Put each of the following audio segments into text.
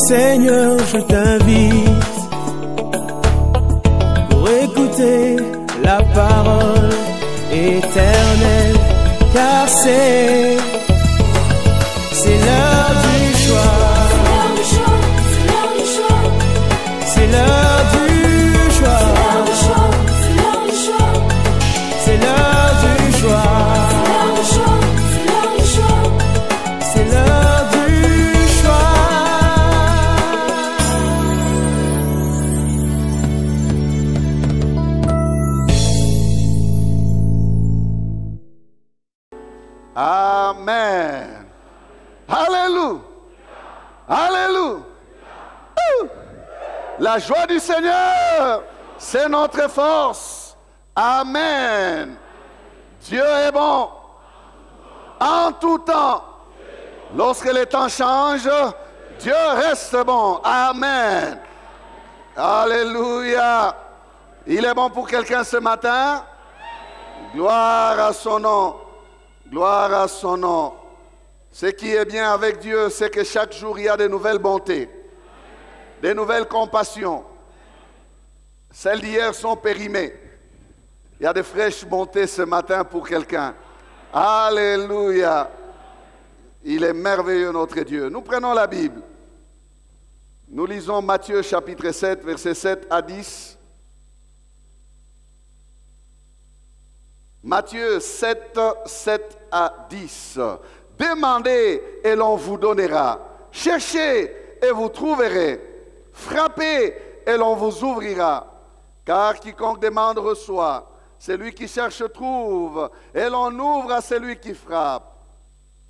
Seigneur, je t'invite pour écouter la parole éternelle, car c'est l'heure du choix. C'est l'heure du choix. C'est l'heure du choix. C'est l'heure du choix. Amen. Alléluia. Alléluia. La joie du Seigneur, c'est notre force. Amen. Dieu est bon en tout temps. Lorsque les temps changent, Dieu reste bon. Amen. Alléluia. Il est bon pour quelqu'un ce matin. Gloire à son nom. Gloire à son nom. Ce qui est bien avec Dieu, c'est que chaque jour, il y a de nouvelles bontés, des nouvelles compassions. Celles d'hier sont périmées. Il y a de fraîches bontés ce matin pour quelqu'un. Alléluia. Il est merveilleux, notre Dieu. Nous prenons la Bible. Nous lisons Matthieu chapitre 7, versets 7 à 10. Matthieu 7, 7 à 10. Demandez et l'on vous donnera. Cherchez et vous trouverez. Frappez et l'on vous ouvrira. Car quiconque demande reçoit. Celui qui cherche trouve. Et l'on ouvre à celui qui frappe.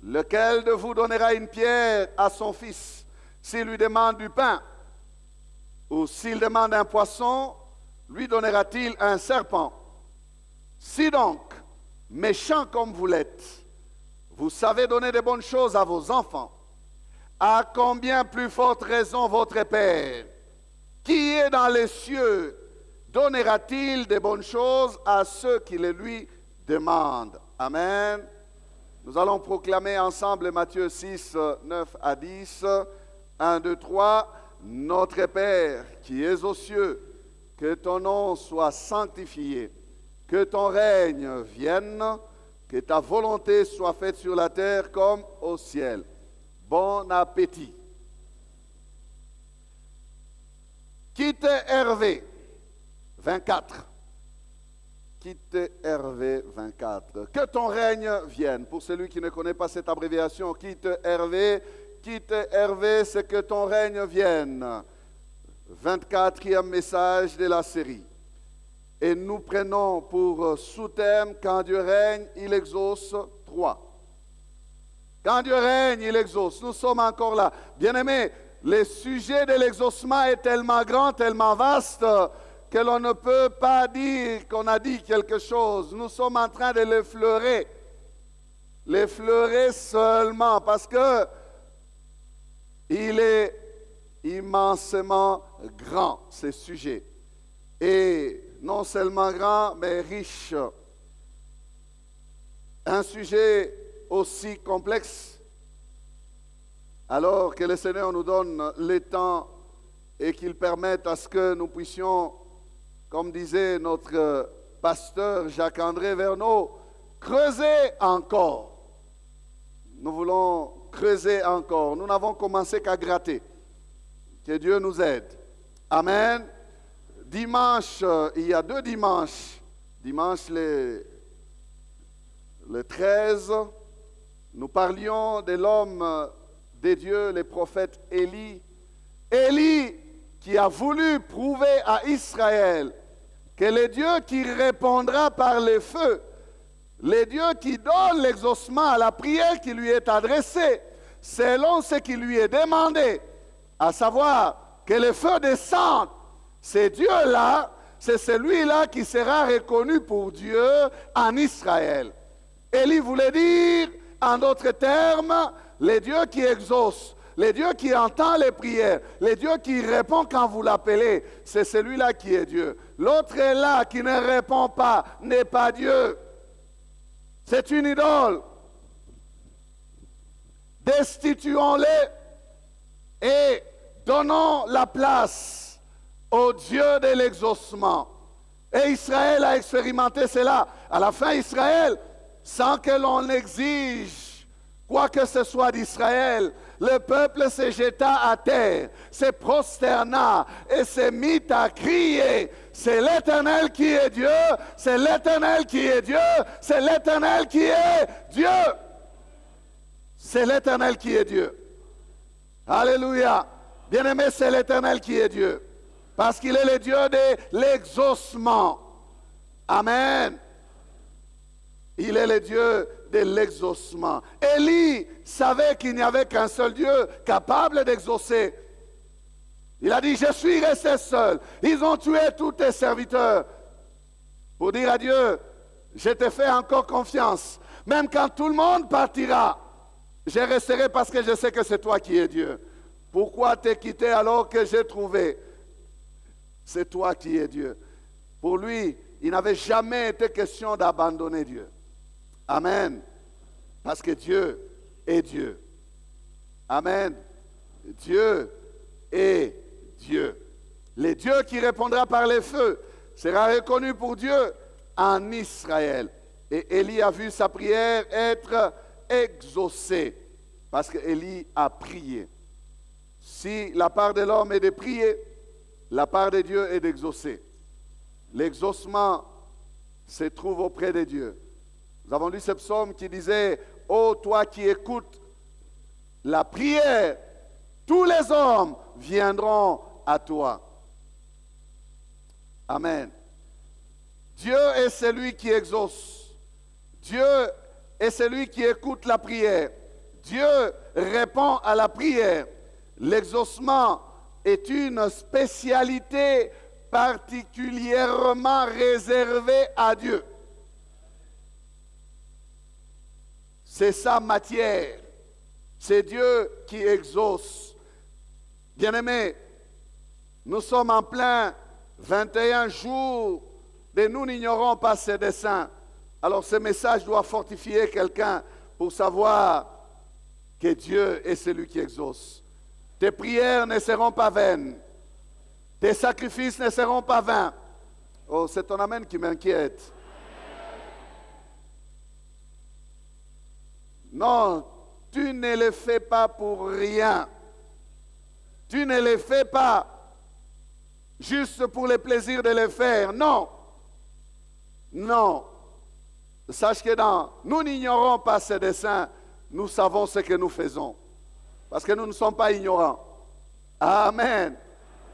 Lequel de vous donnera une pierre à son fils s'il lui demande du pain? Ou s'il demande un poisson, lui donnera-t-il un serpent? Si donc, méchants comme vous l'êtes, vous savez donner de bonnes choses à vos enfants, à combien plus forte raison votre Père, qui est dans les cieux, donnera-t-il de bonnes choses à ceux qui les lui demandent? Amen. Nous allons proclamer ensemble Matthieu 6, 9 à 10. 1, 2, 3. Notre Père qui es aux cieux, que ton nom soit sanctifié, que ton règne vienne, que ta volonté soit faite sur la terre comme au ciel. Bon appétit. Quitte Hervé, 24. Quitte Hervé 24. Que ton règne vienne. Pour celui qui ne connaît pas cette abréviation, quitte Hervé, c'est que ton règne vienne. 24e message de la série. Et nous prenons pour sous-thème, quand Dieu règne, il exauce 3. Quand Dieu règne, il exauce. Nous sommes encore là. Bien-aimés, le sujet de l'exaucement est tellement grand, tellement vaste, que l'on ne peut pas dire qu'on a dit quelque chose. Nous sommes en train de l'effleurer. L'effleurer seulement, parce que il est immensément grand, ce sujet. Et non seulement grand, mais riche. Un sujet aussi complexe, alors que le Seigneur nous donne le temps et qu'il permette à ce que nous puissions, comme disait notre pasteur Jacques-André Verneau, creuser encore. Nous voulons creuser encore. Nous n'avons commencé qu'à gratter. Que Dieu nous aide. Amen. Dimanche, il y a 2 dimanches. Dimanche le 13, nous parlions de l'homme de Dieu, le prophète Élie. Élie qui a voulu prouver à Israël que le Dieu qui répondra par le feu, le Dieu qui donne l'exaucement à la prière qui lui est adressée, selon ce qui lui est demandé, à savoir que le feu descende, c'est Dieu-là, c'est celui-là qui sera reconnu pour Dieu en Israël. Élie voulait dire, en d'autres termes, le Dieu qui exauce, le Dieu qui entend les prières, le Dieu qui répond quand vous l'appelez, c'est celui-là qui est Dieu. L'autre est là, qui ne répond pas, n'est pas Dieu. C'est une idole. Destituons-les et donnons la place au Dieu de l'exaucement. Et Israël a expérimenté cela. À la fin, Israël, sans que l'on exige quoi que ce soit d'Israël, le peuple se jeta à terre, se prosterna et se mit à crier. C'est l'Éternel qui est Dieu, c'est l'Éternel qui est Dieu, c'est l'Éternel qui est Dieu. C'est l'Éternel qui est Dieu. Alléluia. Bien-aimé, c'est l'Éternel qui est Dieu. Parce qu'il est le Dieu de l'exaucement. Amen. Il est le Dieu de l'exaucement. Élie savait qu'il n'y avait qu'un seul Dieu capable d'exaucer. Il a dit, je suis resté seul. Ils ont tué tous tes serviteurs. Pour dire à Dieu, je te fais encore confiance. Même quand tout le monde partira, je resterai parce que je sais que c'est toi qui es Dieu. Pourquoi t'es quitté alors que j'ai trouvé? C'est toi qui es Dieu. Pour lui, il n'avait jamais été question d'abandonner Dieu. Amen. Parce que Dieu est Dieu. Amen. Dieu est Dieu. Le Dieu qui répondra par les feux sera reconnu pour Dieu en Israël. Et Élie a vu sa prière être exaucée parce qu'Élie a prié. Si la part de l'homme est de prier, la part de Dieu est d'exaucer. L'exaucement se trouve auprès de Dieu. Nous avons lu ce psaume qui disait, « Ô toi qui écoutes la prière, tous les hommes viendront à toi. » Amen. Dieu est celui qui exauce. Dieu est celui qui écoute la prière. Dieu répond à la prière. L'exaucement est une spécialité particulièrement réservée à Dieu. C'est sa matière. C'est Dieu qui exauce. Bien-aimés, nous sommes en plein 21 jours de nous n'ignorons pas ses desseins. Alors ce message doit fortifier quelqu'un pour savoir que Dieu est celui qui exauce. Tes prières ne seront pas vaines. Tes sacrifices ne seront pas vains. Oh, c'est ton amen qui m'inquiète. Non, tu ne le fais pas pour rien. Tu ne le fais pas juste pour le plaisir de le faire. Non. Non. Sache que nous n'ignorons pas ces desseins. Nous savons ce que nous faisons. Parce que nous ne sommes pas ignorants. Amen.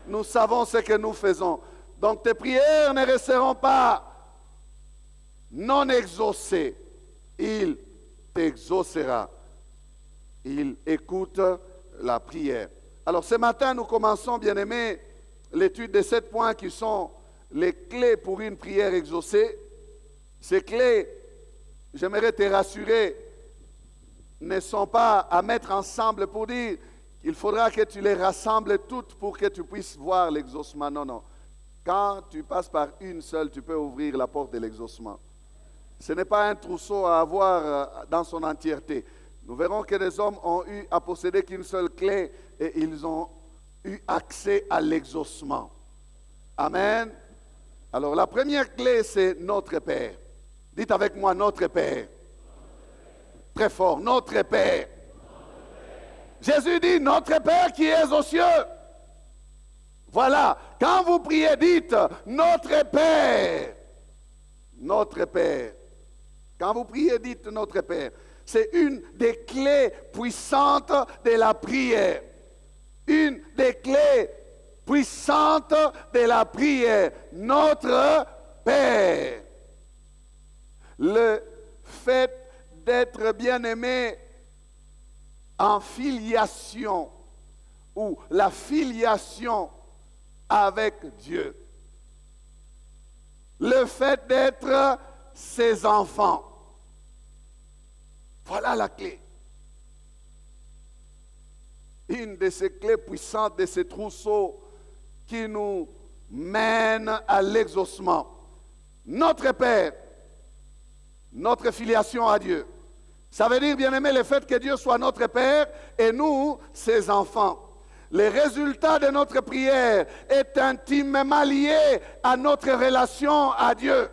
Nous savons ce que nous faisons. Donc tes prières ne resteront pas non exaucées. Il t'exaucera. Il écoute la prière. Alors ce matin, nous commençons, bien-aimés, l'étude de 7 points qui sont les clés pour une prière exaucée. Ces clés, j'aimerais te rassurer, ne sont pas à mettre ensemble pour dire qu'il faudra que tu les rassembles toutes pour que tu puisses voir l'exaucement. Non, non. Quand tu passes par une seule, tu peux ouvrir la porte de l'exaucement. Ce n'est pas un trousseau à avoir dans son entièreté. Nous verrons que les hommes ont eu à posséder qu'une seule clé et ils ont eu accès à l'exaucement. Amen. Alors la première clé, c'est notre Père. Dites avec moi, notre Père. Très fort, notre Père. Jésus dit, notre Père qui es aux cieux. Voilà, quand vous priez, dites, notre Père. Notre Père. Quand vous priez, dites notre Père. C'est une des clés puissantes de la prière. Une des clés puissantes de la prière. Notre Père. Le fait d'être bien-aimé en filiation ou la filiation avec Dieu. Le fait d'être ses enfants. Voilà la clé. Une de ces clés puissantes de ces trousseaux qui nous mène à l'exaucement. Notre Père, notre filiation à Dieu. Ça veut dire, bien-aimé, le fait que Dieu soit notre Père et nous, ses enfants. Le résultat de notre prière est intimement lié à notre relation à Dieu.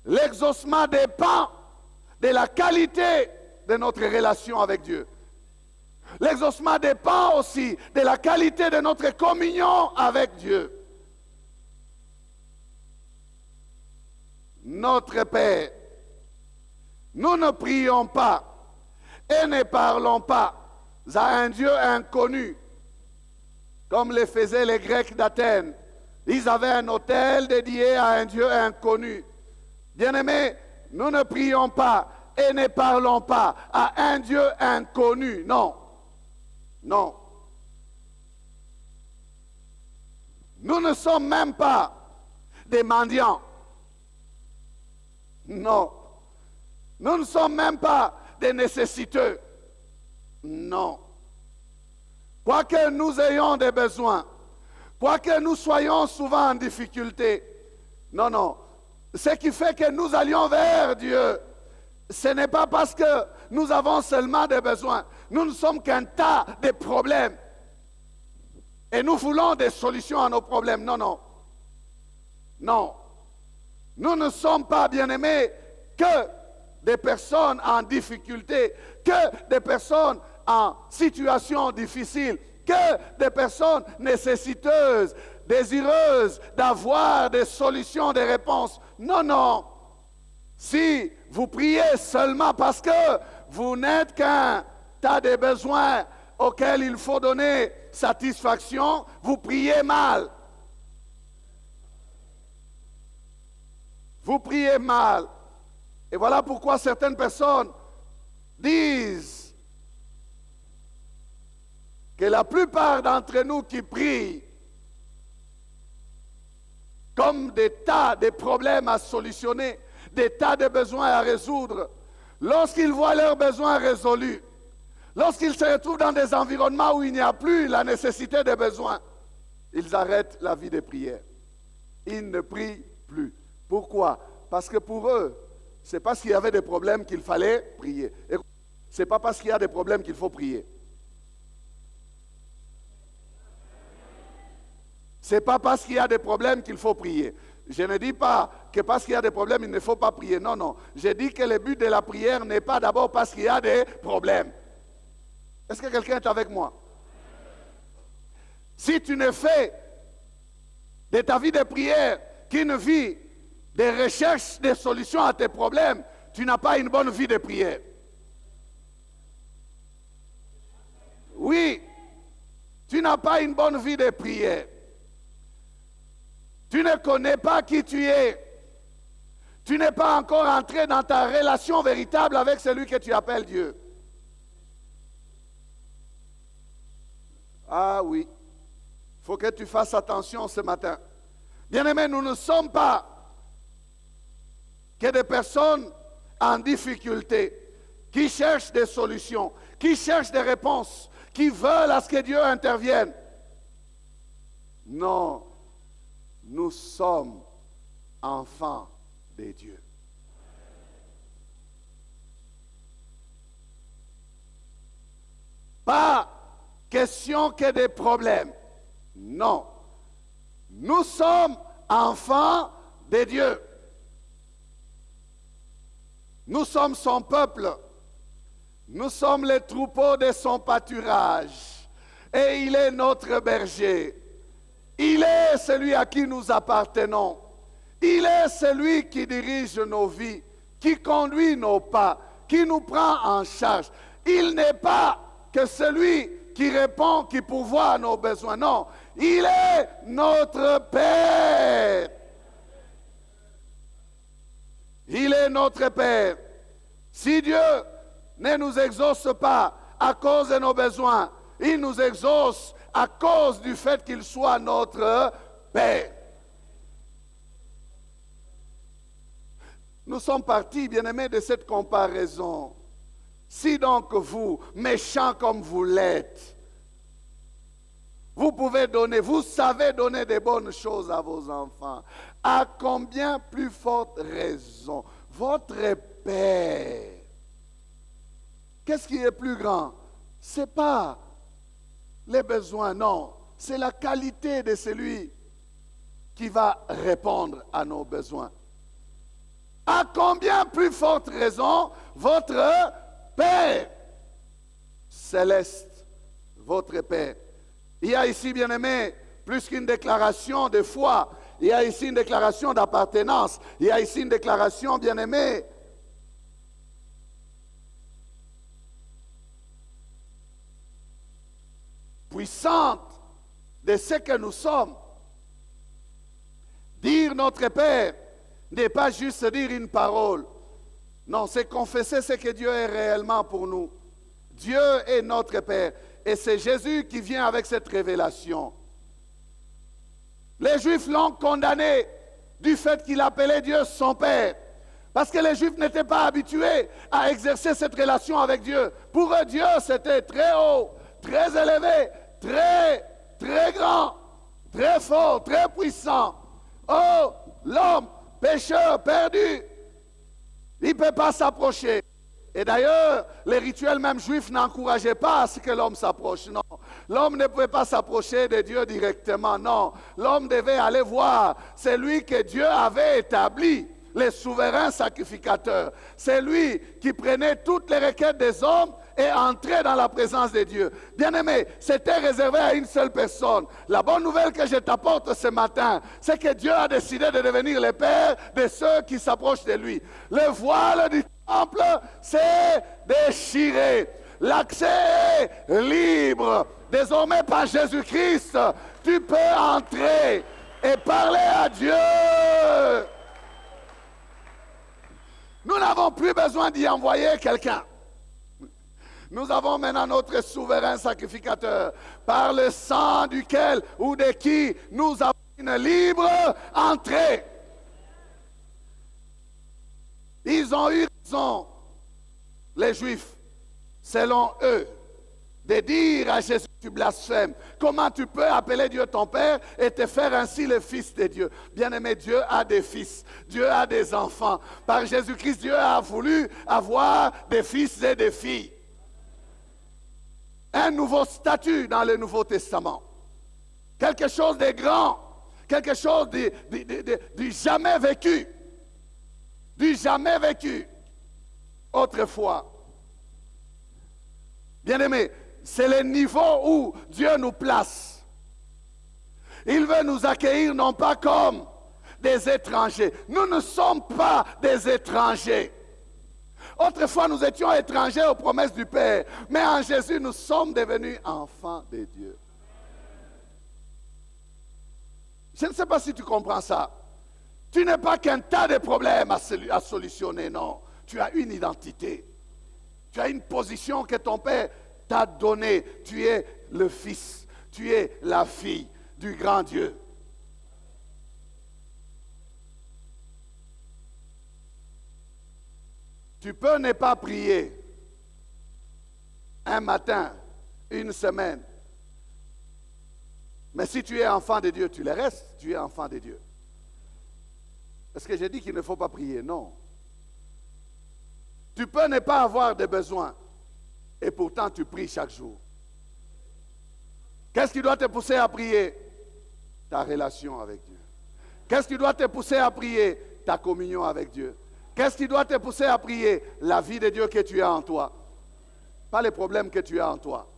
L'exaucement dépend de la qualité de notre relation avec Dieu. L'exaucement dépend aussi de la qualité de notre communion avec Dieu. Notre Père, nous ne prions pas et ne parlons pas à un Dieu inconnu, comme le faisaient les Grecs d'Athènes. Ils avaient un autel dédié à un Dieu inconnu. Bien-aimés, nous ne prions pas et ne parlons pas à un Dieu inconnu. Non. Non. Nous ne sommes même pas des mendiants. Non. Nous ne sommes même pas des nécessiteux. Non. Quoique nous ayons des besoins, quoique nous soyons souvent en difficulté, non, non. Ce qui fait que nous allions vers Dieu, ce n'est pas parce que nous avons seulement des besoins. Nous ne sommes qu'un tas de problèmes. Et nous voulons des solutions à nos problèmes. Non, non. Non. Nous ne sommes pas, bien-aimés, que des personnes en difficulté, que des personnes en situation difficile, que des personnes nécessiteuses, désireuses d'avoir des solutions, des réponses. Non, non. Si vous priez seulement parce que vous n'êtes qu'un tas de besoins auxquels il faut donner satisfaction, vous priez mal. Vous priez mal. Et voilà pourquoi certaines personnes disent que la plupart d'entre nous qui prient comme des tas de problèmes à solutionner, des tas de besoins à résoudre, lorsqu'ils voient leurs besoins résolus, lorsqu'ils se retrouvent dans des environnements où il n'y a plus la nécessité des besoins, ils arrêtent la vie de prière. Ils ne prient plus. Pourquoi? Parce que pour eux, ce n'est pas parce qu'il y avait des problèmes qu'il fallait prier. Ce n'est pas parce qu'il y a des problèmes qu'il faut prier. Ce n'est pas parce qu'il y a des problèmes qu'il faut prier. Je ne dis pas que parce qu'il y a des problèmes, il ne faut pas prier. Non, non. Je dis que le but de la prière n'est pas d'abord parce qu'il y a des problèmes. Est-ce que quelqu'un est avec moi? Si tu ne fais de ta vie de prière qu'une vie de recherche de solutions à tes problèmes, tu n'as pas une bonne vie de prière. Oui, tu n'as pas une bonne vie de prière. Tu ne connais pas qui tu es. Tu n'es pas encore entré dans ta relation véritable avec celui que tu appelles Dieu. Ah oui, il faut que tu fasses attention ce matin. Bien-aimés, nous ne sommes pas que des personnes en difficulté, qui cherchent des solutions, qui cherchent des réponses, qui veulent à ce que Dieu intervienne. Non, nous sommes enfants de Dieu. Pas question que des problèmes. Non. Nous sommes enfants de Dieu. Nous sommes son peuple. Nous sommes les troupeaux de son pâturage. Et il est notre berger. Il est celui à qui nous appartenons. Il est celui qui dirige nos vies, qui conduit nos pas, qui nous prend en charge. Il n'est pas que celui qui répond, qui pourvoit à nos besoins. Non, il est notre Père. Il est notre Père. Si Dieu ne nous exauce pas à cause de nos besoins, il nous exauce à cause du fait qu'il soit notre Père. Nous sommes partis, bien-aimés, de cette comparaison. Si donc vous, méchants comme vous l'êtes, vous pouvez donner, vous savez donner des bonnes choses à vos enfants, à combien plus forte raison votre Père, qu'est-ce qui est plus grand? Ce n'est pas les besoins, non. C'est la qualité de celui qui va répondre à nos besoins. À combien plus forte raison votre Père céleste, votre Père. Il y a ici, bien-aimé, plus qu'une déclaration de foi, il y a ici une déclaration d'appartenance, il y a ici une déclaration, bien-aimé, puissante de ce que nous sommes. Dire notre Père n'est pas juste dire une parole. Non, c'est confesser ce que Dieu est réellement pour nous. Dieu est notre Père. Et c'est Jésus qui vient avec cette révélation. Les Juifs l'ont condamné du fait qu'il appelait Dieu son Père. Parce que les Juifs n'étaient pas habitués à exercer cette relation avec Dieu. Pour eux, Dieu, c'était très haut, très élevé, très grand, très fort, très puissant. Oh, l'homme, pécheur, perdu, il ne peut pas s'approcher. Et d'ailleurs, les rituels même juifs n'encourageaient pas à ce que l'homme s'approche, non. L'homme ne pouvait pas s'approcher de Dieu directement, non. L'homme devait aller voir celui que Dieu avait établi, le souverain sacrificateur. C'est lui qui prenait toutes les requêtes des hommes et entrait dans la présence de Dieu. Bien-aimé, c'était réservé à une seule personne. La bonne nouvelle que je t'apporte ce matin, c'est que Dieu a décidé de devenir le Père de ceux qui s'approchent de lui. Le voile du temple s'est déchiré. L'accès est libre. Désormais, par Jésus-Christ, tu peux entrer et parler à Dieu. Nous n'avons plus besoin d'y envoyer quelqu'un. Nous avons maintenant notre souverain sacrificateur, par le sang duquel ou de qui nous avons une libre entrée. Ils ont eu raison, les Juifs, selon eux, de dire à Jésus, tu blasphèmes. Comment tu peux appeler Dieu ton Père et te faire ainsi le Fils de Dieu? Bien-aimé, Dieu a des fils, Dieu a des enfants. Par Jésus-Christ, Dieu a voulu avoir des fils et des filles. Un nouveau statut dans le Nouveau Testament. Quelque chose de grand, quelque chose du jamais vécu. Du jamais vécu autrefois. Bien-aimé, c'est le niveau où Dieu nous place. Il veut nous accueillir non pas comme des étrangers. Nous ne sommes pas des étrangers. Autrefois, nous étions étrangers aux promesses du Père. Mais en Jésus, nous sommes devenus enfants de Dieu. Je ne sais pas si tu comprends ça. Tu n'es pas qu'un tas de problèmes à solutionner, non. Tu as une identité. Tu as une position que ton Père t'a donnée. Tu es le Fils. Tu es la fille du grand Dieu. Tu peux ne pas prier un matin, une semaine. Mais si tu es enfant de Dieu, tu le restes, tu es enfant de Dieu. Est-ce que j'ai dit qu'il ne faut pas prier? Non. Tu peux ne pas avoir de besoins et pourtant tu pries chaque jour. Qu'est-ce qui doit te pousser à prier? Ta relation avec Dieu. Qu'est-ce qui doit te pousser à prier? Ta communion avec Dieu. Qu'est-ce qui doit te pousser à prier? La vie de Dieu que tu as en toi. Pas les problèmes que tu as en toi,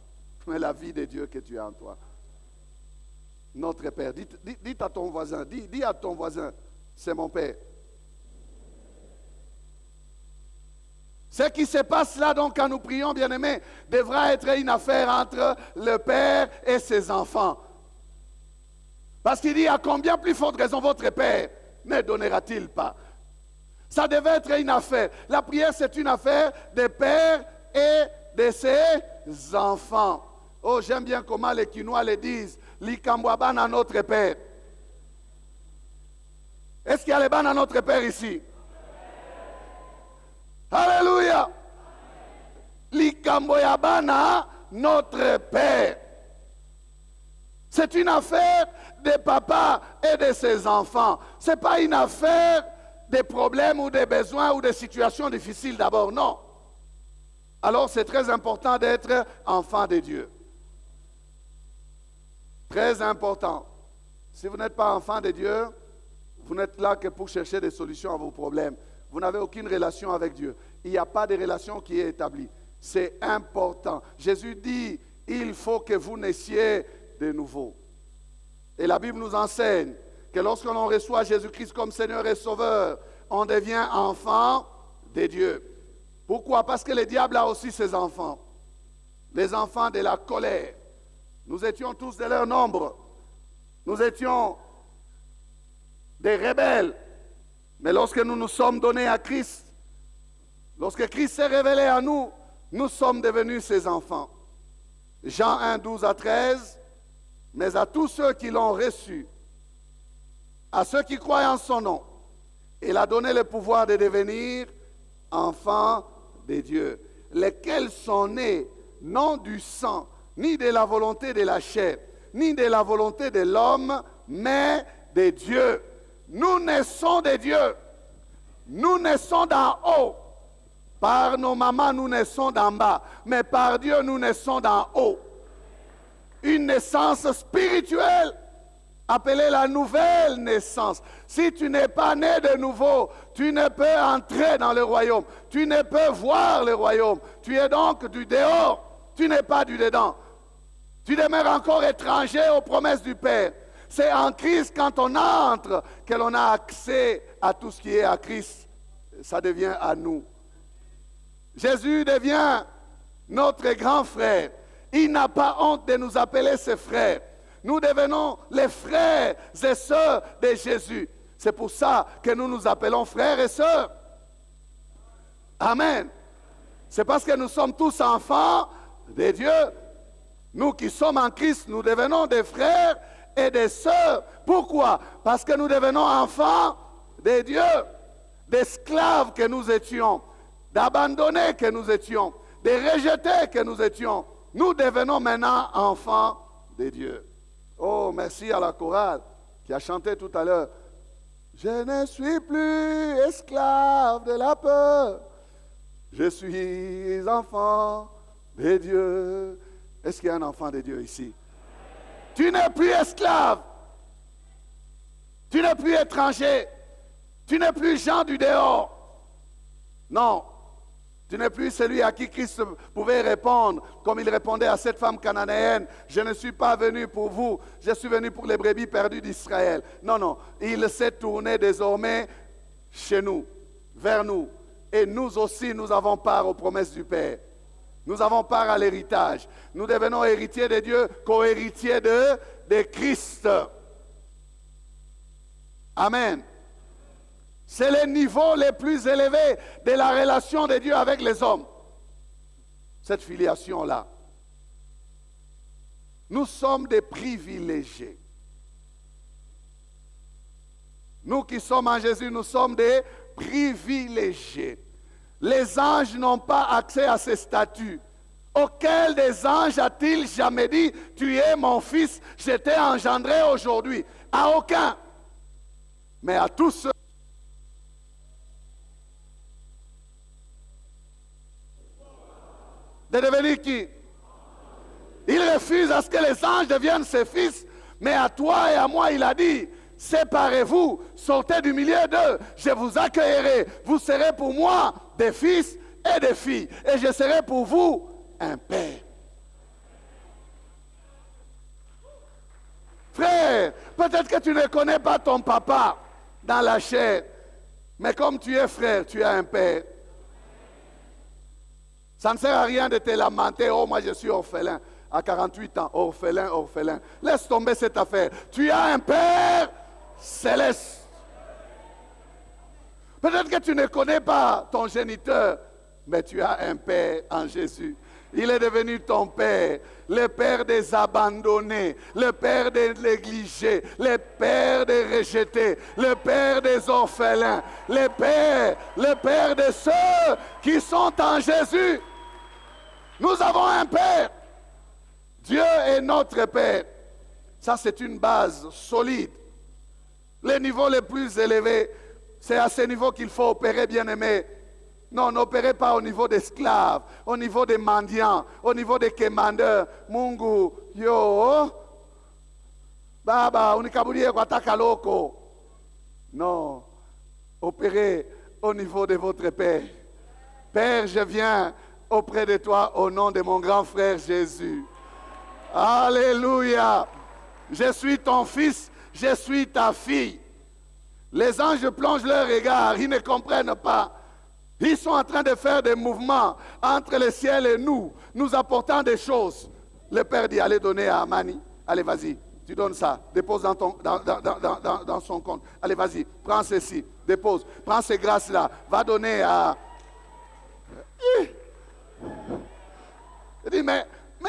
mais la vie de Dieu que tu as en toi. Notre Père, dis à ton voisin, dis à ton voisin, c'est mon Père. Ce qui se passe là, donc, quand nous prions, bien-aimés, devra être une affaire entre le Père et ses enfants. Parce qu'il dit, à combien plus forte raison votre Père ne donnera-t-il pas? Ça devait être une affaire. La prière, c'est une affaire des pères et de ses enfants. Oh, j'aime bien comment les Quinois le disent. L'Ikambwaban à notre Père. Est-ce qu'il y a les ban à notre Père ici? Alléluia. L'Ikambwaban à notre Père. C'est une affaire des papas et de ses enfants. Ce n'est pas une affaire des problèmes ou des besoins ou des situations difficiles d'abord, non. Alors c'est très important d'être enfant de Dieu. Très important. Si vous n'êtes pas enfant de Dieu, vous n'êtes là que pour chercher des solutions à vos problèmes. Vous n'avez aucune relation avec Dieu. Il n'y a pas de relation qui est établie. C'est important. Jésus dit, il faut que vous naissiez de nouveau. Et la Bible nous enseigne que lorsque l'on reçoit Jésus-Christ comme Seigneur et Sauveur, on devient enfant de Dieu. Pourquoi? Parce que le diable a aussi ses enfants. Les enfants de la colère. Nous étions tous de leur nombre. Nous étions des rebelles. Mais lorsque nous nous sommes donnés à Christ, lorsque Christ s'est révélé à nous, nous sommes devenus ses enfants. Jean 1, 12 à 13, mais à tous ceux qui l'ont reçu, à ceux qui croient en son nom, il a donné le pouvoir de devenir enfants de Dieu, lesquels sont nés non du sang, ni de la volonté de la chair, ni de la volonté de l'homme, mais de Dieu. Nous naissons de Dieu. Nous naissons d'en haut. Par nos mamans, nous naissons d'en bas. Mais par Dieu, nous naissons d'en haut. Une naissance spirituelle, appelée la nouvelle naissance. Si tu n'es pas né de nouveau, tu ne peux entrer dans le royaume. Tu ne peux voir le royaume. Tu es donc du dehors. Tu n'es pas du dedans. Tu demeures encore étranger aux promesses du Père. C'est en Christ, quand on entre, que l'on a accès à tout ce qui est à Christ. Ça devient à nous. Jésus devient notre grand frère. Il n'a pas honte de nous appeler ses frères. Nous devenons les frères et sœurs de Jésus. C'est pour ça que nous nous appelons frères et sœurs. Amen. C'est parce que nous sommes tous enfants de Dieu. Nous qui sommes en Christ, nous devenons des frères et des sœurs. Pourquoi? Parce que nous devenons enfants de Dieu, d'esclaves que nous étions, d'abandonnés que nous étions, de rejetés que nous étions. Nous devenons maintenant enfants de Dieu. Oh, merci à la chorale qui a chanté tout à l'heure. Je ne suis plus esclave de la peur. Je suis enfant de Dieu. Est-ce qu'il y a un enfant de Dieu ici? Tu n'es plus esclave. Tu n'es plus étranger. Tu n'es plus Jean du dehors. Non. Tu n'es plus celui à qui Christ pouvait répondre, comme il répondait à cette femme cananéenne. Je ne suis pas venu pour vous, je suis venu pour les brebis perdues d'Israël. Non, non. Il s'est tourné désormais chez nous, vers nous. Et nous aussi, nous avons part aux promesses du Père. Nous avons part à l'héritage. Nous devenons héritiers de Dieu, co-héritiers de Christ. Amen. C'est le niveau le plus élevé de la relation de Dieu avec les hommes. Cette filiation-là. Nous sommes des privilégiés. Nous qui sommes en Jésus, nous sommes des privilégiés. Les anges n'ont pas accès à ces statuts. Auquel des anges a-t-il jamais dit, tu es mon fils, je t'ai engendré aujourd'hui? À aucun. Mais à tous ceux de devenir qui? Il refuse à ce que les anges deviennent ses fils, mais à toi et à moi, il a dit, séparez-vous, sortez du milieu d'eux, je vous accueillerai, vous serez pour moi des fils et des filles, et je serai pour vous un père. Frère, peut-être que tu ne connais pas ton papa dans la chair, mais comme tu es frère, tu as un père. Ça ne sert à rien de te lamenter, oh moi je suis orphelin, à 48 ans, orphelin, orphelin. Laisse tomber cette affaire. Tu as un père céleste. Peut-être que tu ne connais pas ton géniteur, mais tu as un père en Jésus. Il est devenu ton père, le père des abandonnés, le père des négligés, le père des rejetés, le père des orphelins, le père de ceux qui sont en Jésus. Nous avons un père. Dieu est notre père. Ça, c'est une base solide. Les niveaux les plus élevés, c'est à ce niveau qu'il faut opérer, bien-aimé. Non, n'opérez pas au niveau d'esclaves, au niveau des mendiants, au niveau des commandeurs. Mungu, yo, baba, unikabulie kwa takaloko. Non, opérez au niveau de votre Père. Père, je viens auprès de toi au nom de mon grand frère Jésus. Alléluia. Je suis ton fils, je suis ta fille. Les anges plongent leur regard, ils ne comprennent pas. Ils sont en train de faire des mouvements entre le ciel et nous, nous apportant des choses. Le Père dit, allez donner à Amani. Allez, vas-y, tu donnes ça, dépose dans son compte. Allez, vas-y, prends ceci, dépose. Prends ces grâces-là, va donner à... Il dit, mais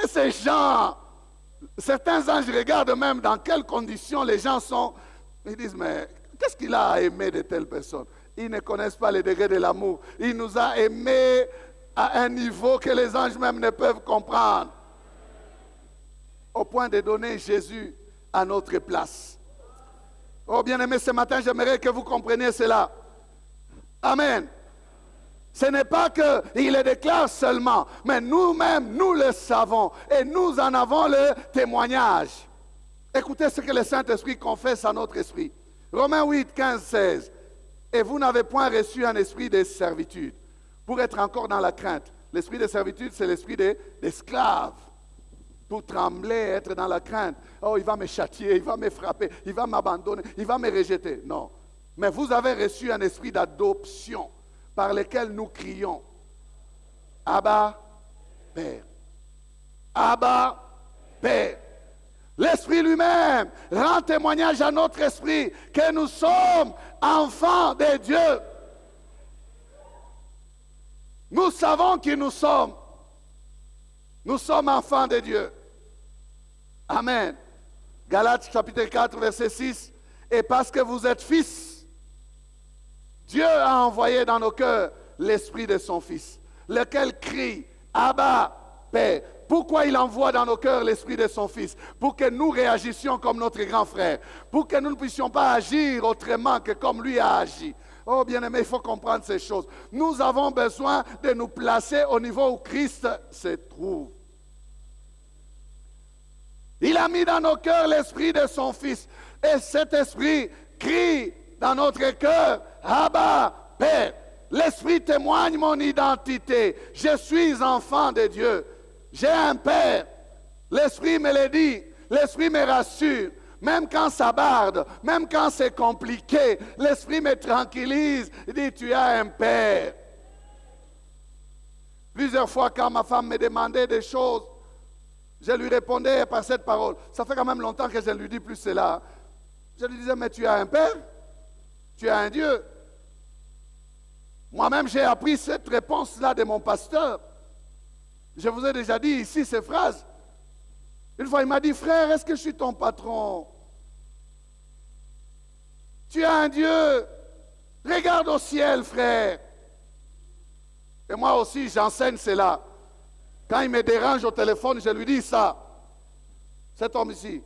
ces gens, certains anges regardent même dans quelles conditions les gens sont. Ils disent, mais qu'est-ce qu'il a à aimer de telles personnes? Ils ne connaissent pas les degrés de l'amour. Il nous a aimés à un niveau que les anges même ne peuvent comprendre. Au point de donner Jésus à notre place. Oh bien-aimés, ce matin, j'aimerais que vous compreniez cela. Amen. Ce n'est pas qu'il le déclare seulement, mais nous-mêmes, nous le savons et nous en avons le témoignage. Écoutez ce que le Saint-Esprit confesse à notre esprit. Romains 8, 15, 16. Et vous n'avez point reçu un esprit de servitude pour être encore dans la crainte. L'esprit de servitude, c'est l'esprit d'esclave. Pour trembler, être dans la crainte. Oh, il va me châtier, il va me frapper, il va m'abandonner, il va me rejeter. Non. Mais vous avez reçu un esprit d'adoption par lequel nous crions. Abba, Père. Abba, Père. L'Esprit lui-même rend témoignage à notre esprit que nous sommes enfants de Dieu. Nous savons qui nous sommes. Nous sommes enfants de Dieu. Amen. Galates chapitre 4, verset 6. Et parce que vous êtes fils, Dieu a envoyé dans nos cœurs l'Esprit de son Fils, lequel crie, Abba, Père. Pourquoi il envoie dans nos cœurs l'Esprit de son Fils? Pour que nous réagissions comme notre grand frère. Pour que nous ne puissions pas agir autrement que comme lui a agi. Oh bien-aimé, il faut comprendre ces choses. Nous avons besoin de nous placer au niveau où Christ se trouve. Il a mis dans nos cœurs l'Esprit de son Fils. Et cet Esprit crie dans notre cœur, Abba, Père. L'Esprit témoigne mon identité. Je suis enfant de Dieu. J'ai un Père. L'Esprit me le dit. L'Esprit me rassure. Même quand ça barde, même quand c'est compliqué, l'Esprit me tranquillise. Il dit, tu as un Père. Plusieurs fois, quand ma femme me demandait des choses, je lui répondais par cette parole. Ça fait quand même longtemps que je ne lui dis plus cela. Je lui disais, mais tu as un Père? Tu as un Dieu? Moi-même, j'ai appris cette réponse-là de mon pasteur. Je vous ai déjà dit ici ces phrases. Une fois, il m'a dit, frère, est-ce que je suis ton patron? Tu as un Dieu. Regarde au ciel, frère. Et moi aussi, j'enseigne cela. Quand il me dérange au téléphone, je lui dis ça. Cet homme ici.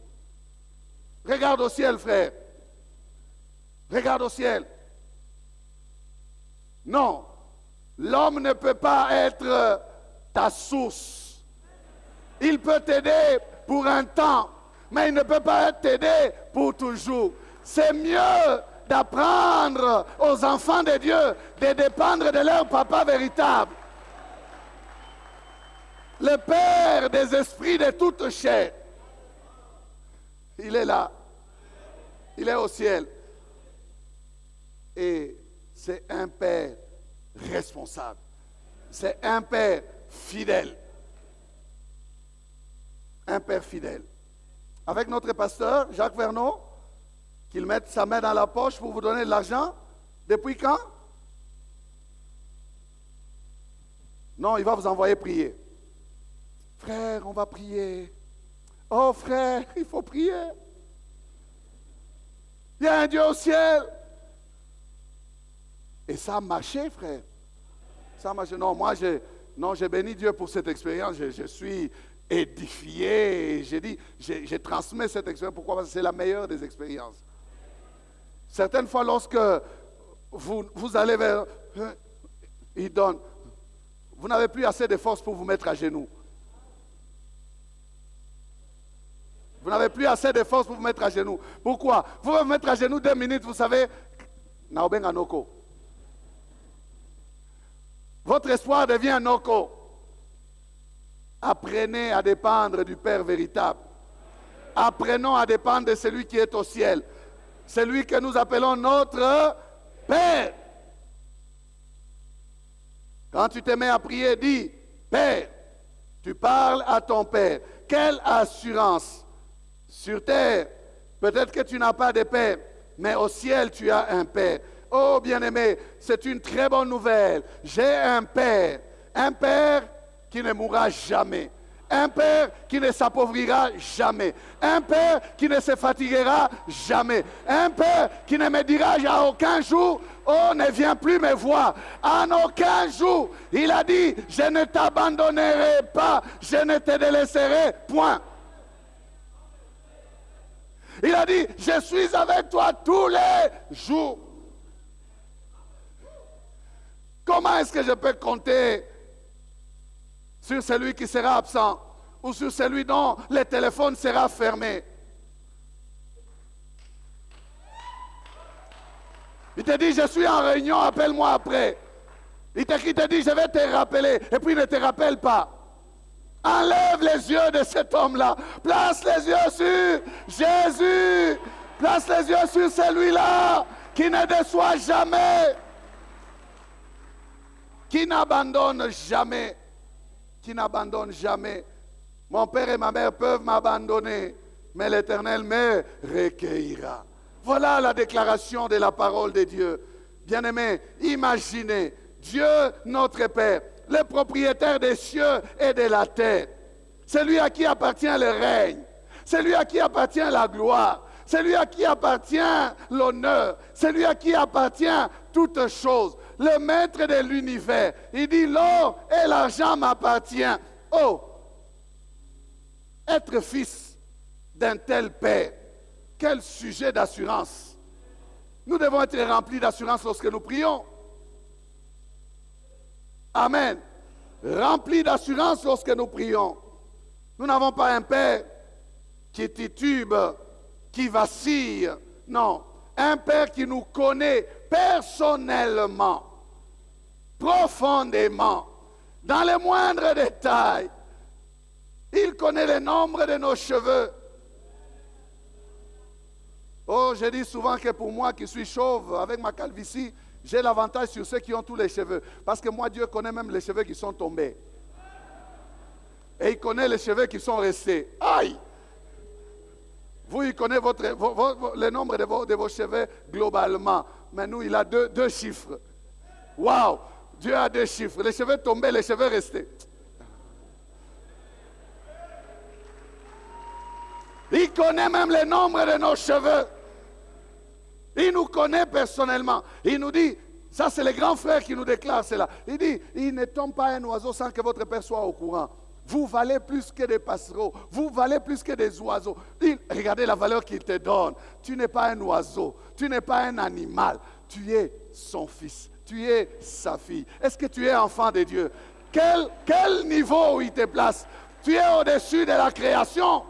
Regarde au ciel, frère. Regarde au ciel. Non. L'homme ne peut pas être ta source. Il peut t'aider pour un temps, mais il ne peut pas t'aider pour toujours. C'est mieux d'apprendre aux enfants de Dieu de dépendre de leur papa véritable. Le Père des esprits de toute chair. Il est là. Il est au ciel. Et c'est un Père responsable. C'est un Père fidèle. Un Père fidèle. Avec notre pasteur, Jacques Vernon, qu'il mette sa main dans la poche pour vous donner de l'argent. Depuis quand? Non, il va vous envoyer prier. Frère, on va prier. Oh frère, il faut prier. Il y a un Dieu au ciel. Et ça a marché, frère. Ça a marché. Non, moi, j'ai béni Dieu pour cette expérience. Je suis édifié. J'ai dit, j'ai transmis cette expérience. Pourquoi? Parce que c'est la meilleure des expériences. Certaines fois, lorsque vous allez vers... il donne. Vous n'avez plus assez de force pour vous mettre à genoux. Vous n'avez plus assez de force pour vous mettre à genoux. Pourquoi? Vous pouvez vous mettre à genoux 2 minutes, vous savez. Naobenga Noko. Votre espoir devient Noko. Apprenez à dépendre du Père véritable. Apprenons à dépendre de celui qui est au ciel. Celui que nous appelons notre Père. Quand tu te mets à prier, dis, Père, tu parles à ton Père. Quelle assurance! Sur terre, peut-être que tu n'as pas de Père, mais au ciel, tu as un Père. Oh, bien-aimé, c'est une très bonne nouvelle. J'ai un Père qui ne mourra jamais. Un Père qui ne s'appauvrira jamais. Un Père qui ne se fatiguera jamais. Un Père qui ne me dira à aucun jour, oh, ne viens plus me voir. En aucun jour, il a dit, je ne t'abandonnerai pas, je ne te délaisserai point. Il a dit, je suis avec toi tous les jours. Comment est-ce que je peux compter sur celui qui sera absent ou sur celui dont le téléphone sera fermé? Il te dit, je suis en réunion, appelle-moi après. Il te dit, je vais te rappeler, et puis il ne te rappelle pas. Enlève les yeux de cet homme-là. Place les yeux sur Jésus. Place les yeux sur celui-là qui ne déçoit jamais. Qui n'abandonne jamais. Qui n'abandonne jamais. Mon père et ma mère peuvent m'abandonner, mais l'Éternel me recueillera. Voilà la déclaration de la parole de Dieu. Bien-aimés, imaginez Dieu notre Père, le propriétaire des cieux et de la terre, celui à qui appartient le règne, celui à qui appartient la gloire, celui à qui appartient l'honneur, celui à qui appartient toutes choses, le maître de l'univers. Il dit, l'or et l'argent m'appartiennent. Oh, être fils d'un tel Père, quel sujet d'assurance. Nous devons être remplis d'assurance lorsque nous prions. Amen. Remplis d'assurance lorsque nous prions. Nous n'avons pas un Père qui titube, qui vacille. Non. Un Père qui nous connaît personnellement, profondément, dans les moindres détails. Il connaît le nombre de nos cheveux. Oh, je dis souvent que pour moi qui suis chauve, avec ma calvitie, j'ai l'avantage sur ceux qui ont tous les cheveux. Parce que moi, Dieu connaît même les cheveux qui sont tombés. Et il connaît les cheveux qui sont restés. Aïe! Vous, il connaît le nombre de vos cheveux globalement. Mais nous, il a deux chiffres. Waouh! Dieu a 2 chiffres. Les cheveux tombés, les cheveux restés. Il connaît même le nombre de nos cheveux. Il nous connaît personnellement. Il nous dit, ça c'est le grand frère qui nous déclare cela. Il dit, il ne tombe pas un oiseau sans que votre Père soit au courant. Vous valez plus que des passereaux. Vous valez plus que des oiseaux. Regardez la valeur qu'il te donne. Tu n'es pas un oiseau. Tu n'es pas un animal. Tu es son fils. Tu es sa fille. Est-ce que tu es enfant de Dieu? Quel niveau il te place? Tu es au-dessus de la création.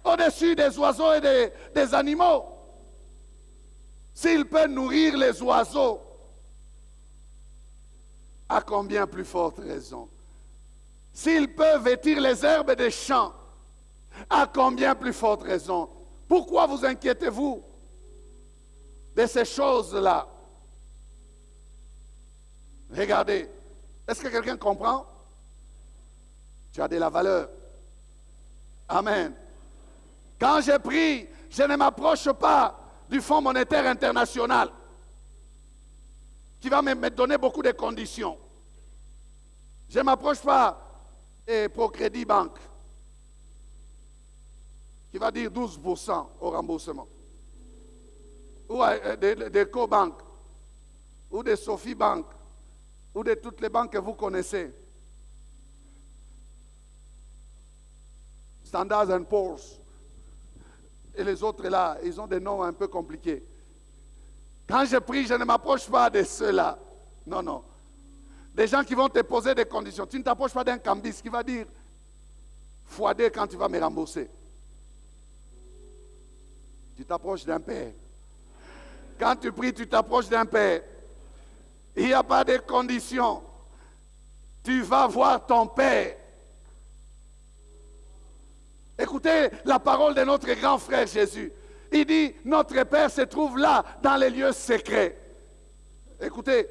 Au-dessus des oiseaux et des animaux. S'il peut nourrir les oiseaux, à combien plus forte raison? S'il peut vêtir les herbes des champs, à combien plus forte raison? Pourquoi vous inquiétez-vous de ces choses-là? Regardez, est-ce que quelqu'un comprend? Tu as de la valeur. Amen. Quand je prie, je ne m'approche pas du Fonds monétaire international qui va me donner beaucoup de conditions. Je ne m'approche pas de Procrédit Banque qui va dire 12% au remboursement, ou de Cobank, ou de Sophie Bank, ou de toutes les banques que vous connaissez. Standard & Poor's. Et les autres là, ils ont des noms un peu compliqués. Quand je prie, je ne m'approche pas de ceux-là. Non, non. Des gens qui vont te poser des conditions. Tu ne t'approches pas d'un cambiste qui va dire x2 quand tu vas me rembourser. Tu t'approches d'un père. Quand tu pries, tu t'approches d'un père. Il n'y a pas de conditions. Tu vas voir ton père. Écoutez la parole de notre grand frère Jésus. Il dit, notre Père se trouve là, dans les lieux secrets. Écoutez,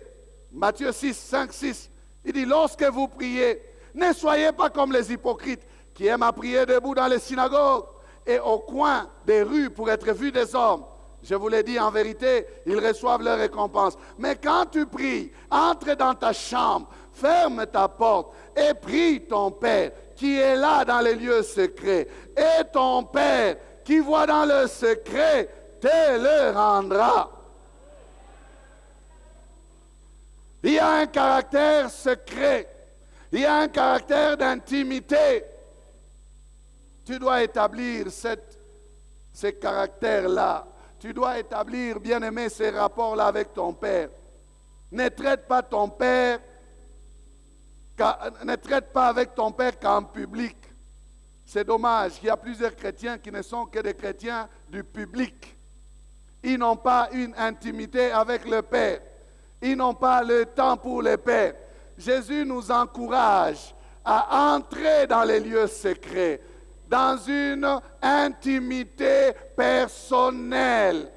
Matthieu 6, 5, 6. Il dit, lorsque vous priez, ne soyez pas comme les hypocrites qui aiment à prier debout dans les synagogues et au coin des rues pour être vus des hommes. Je vous l'ai dit, en vérité, ils reçoivent leur récompense. Mais quand tu pries, entre dans ta chambre, ferme ta porte et prie ton Père qui est là dans les lieux secrets. Et ton Père qui voit dans le secret te le rendra. Il y a un caractère secret. Il y a un caractère d'intimité. Tu dois établir ce caractère-là. Tu dois établir, bien-aimé, ces rapports-là avec ton Père. Ne traite pas ton Père, ne traite pas avec ton Père qu'en public. C'est dommage qu'il y a plusieurs chrétiens qui ne sont que des chrétiens du public. Ils n'ont pas une intimité avec le Père. Ils n'ont pas le temps pour le Père. Jésus nous encourage à entrer dans les lieux secrets, dans une intimité personnelle,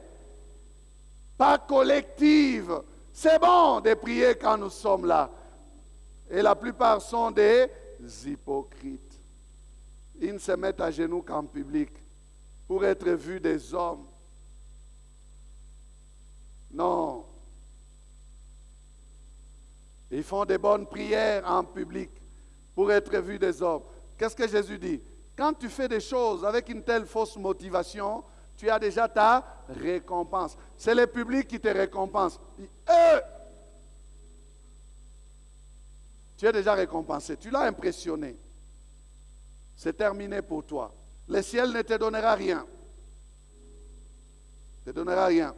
pas collective. C'est bon de prier quand nous sommes là. Et la plupart sont des hypocrites. Ils ne se mettent à genoux qu'en public pour être vus des hommes. Non. Ils font des bonnes prières en public pour être vus des hommes. Qu'est-ce que Jésus dit? Quand tu fais des choses avec une telle fausse motivation, tu as déjà ta récompense. C'est le public qui te récompense. Tu es déjà récompensé. Tu l'as impressionné. C'est terminé pour toi. Le ciel ne te donnera rien. Ne te donnera rien.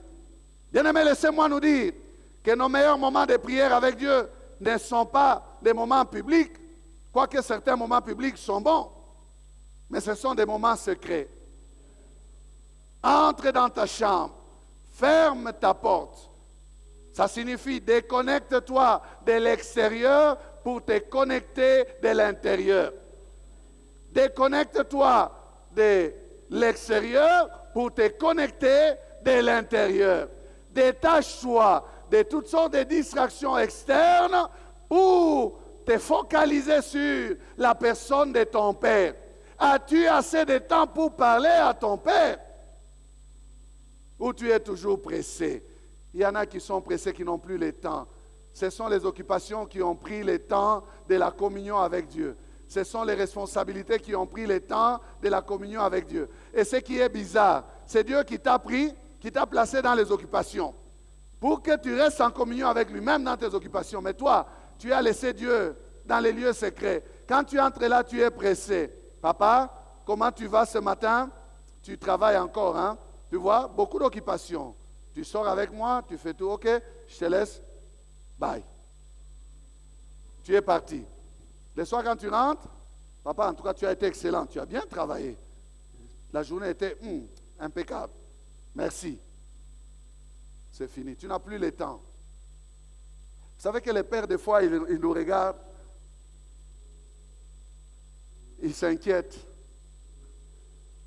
Bien-aimé, laissez-moi nous dire que nos meilleurs moments de prière avec Dieu ne sont pas des moments publics, quoique certains moments publics sont bons, mais ce sont des moments secrets. Entre dans ta chambre, ferme ta porte. Ça signifie déconnecte-toi de l'extérieur pour te connecter de l'intérieur. Déconnecte-toi de l'extérieur pour te connecter de l'intérieur. Détache-toi de toutes sortes de distractions externes pour te focaliser sur la personne de ton Père. As-tu assez de temps pour parler à ton Père? Ou tu es toujours pressé? Il y en a qui sont pressés, qui n'ont plus le temps. Ce sont les occupations qui ont pris le temps de la communion avec Dieu. Ce sont les responsabilités qui ont pris le temps de la communion avec Dieu. Et ce qui est bizarre, c'est Dieu qui t'a pris, qui t'a placé dans les occupations. Pour que tu restes en communion avec lui-même dans tes occupations. Mais toi, tu as laissé Dieu dans les lieux secrets. Quand tu entres là, tu es pressé. Papa, comment tu vas ce matin? Tu travailles encore, hein? Tu vois, beaucoup d'occupations. Tu sors avec moi, tu fais tout, ok, je te laisse. Bye. Tu es parti. Le soir, quand tu rentres, papa, en tout cas, tu as été excellent. Tu as bien travaillé. La journée était impeccable. Merci. C'est fini. Tu n'as plus le temps. Vous savez que les pères, des fois, ils nous regardent. Ils s'inquiètent.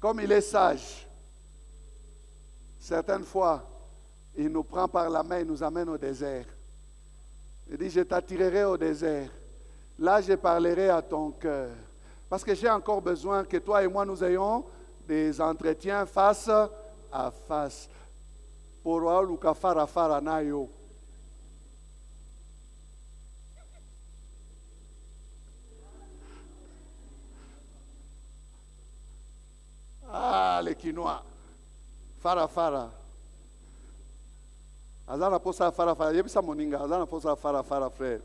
Comme il est sage, certaines fois, il nous prend par la main et nous amène au désert. Il dit, je t'attirerai au désert. Là, je parlerai à ton cœur. Parce que j'ai encore besoin que toi et moi, nous ayons des entretiens face à face. Pour Luka fara fara nayo. Ah, les Quinois. Fara fara. Azana posa fara fara. Yebisa moninga. Azana posa fara fara, frère.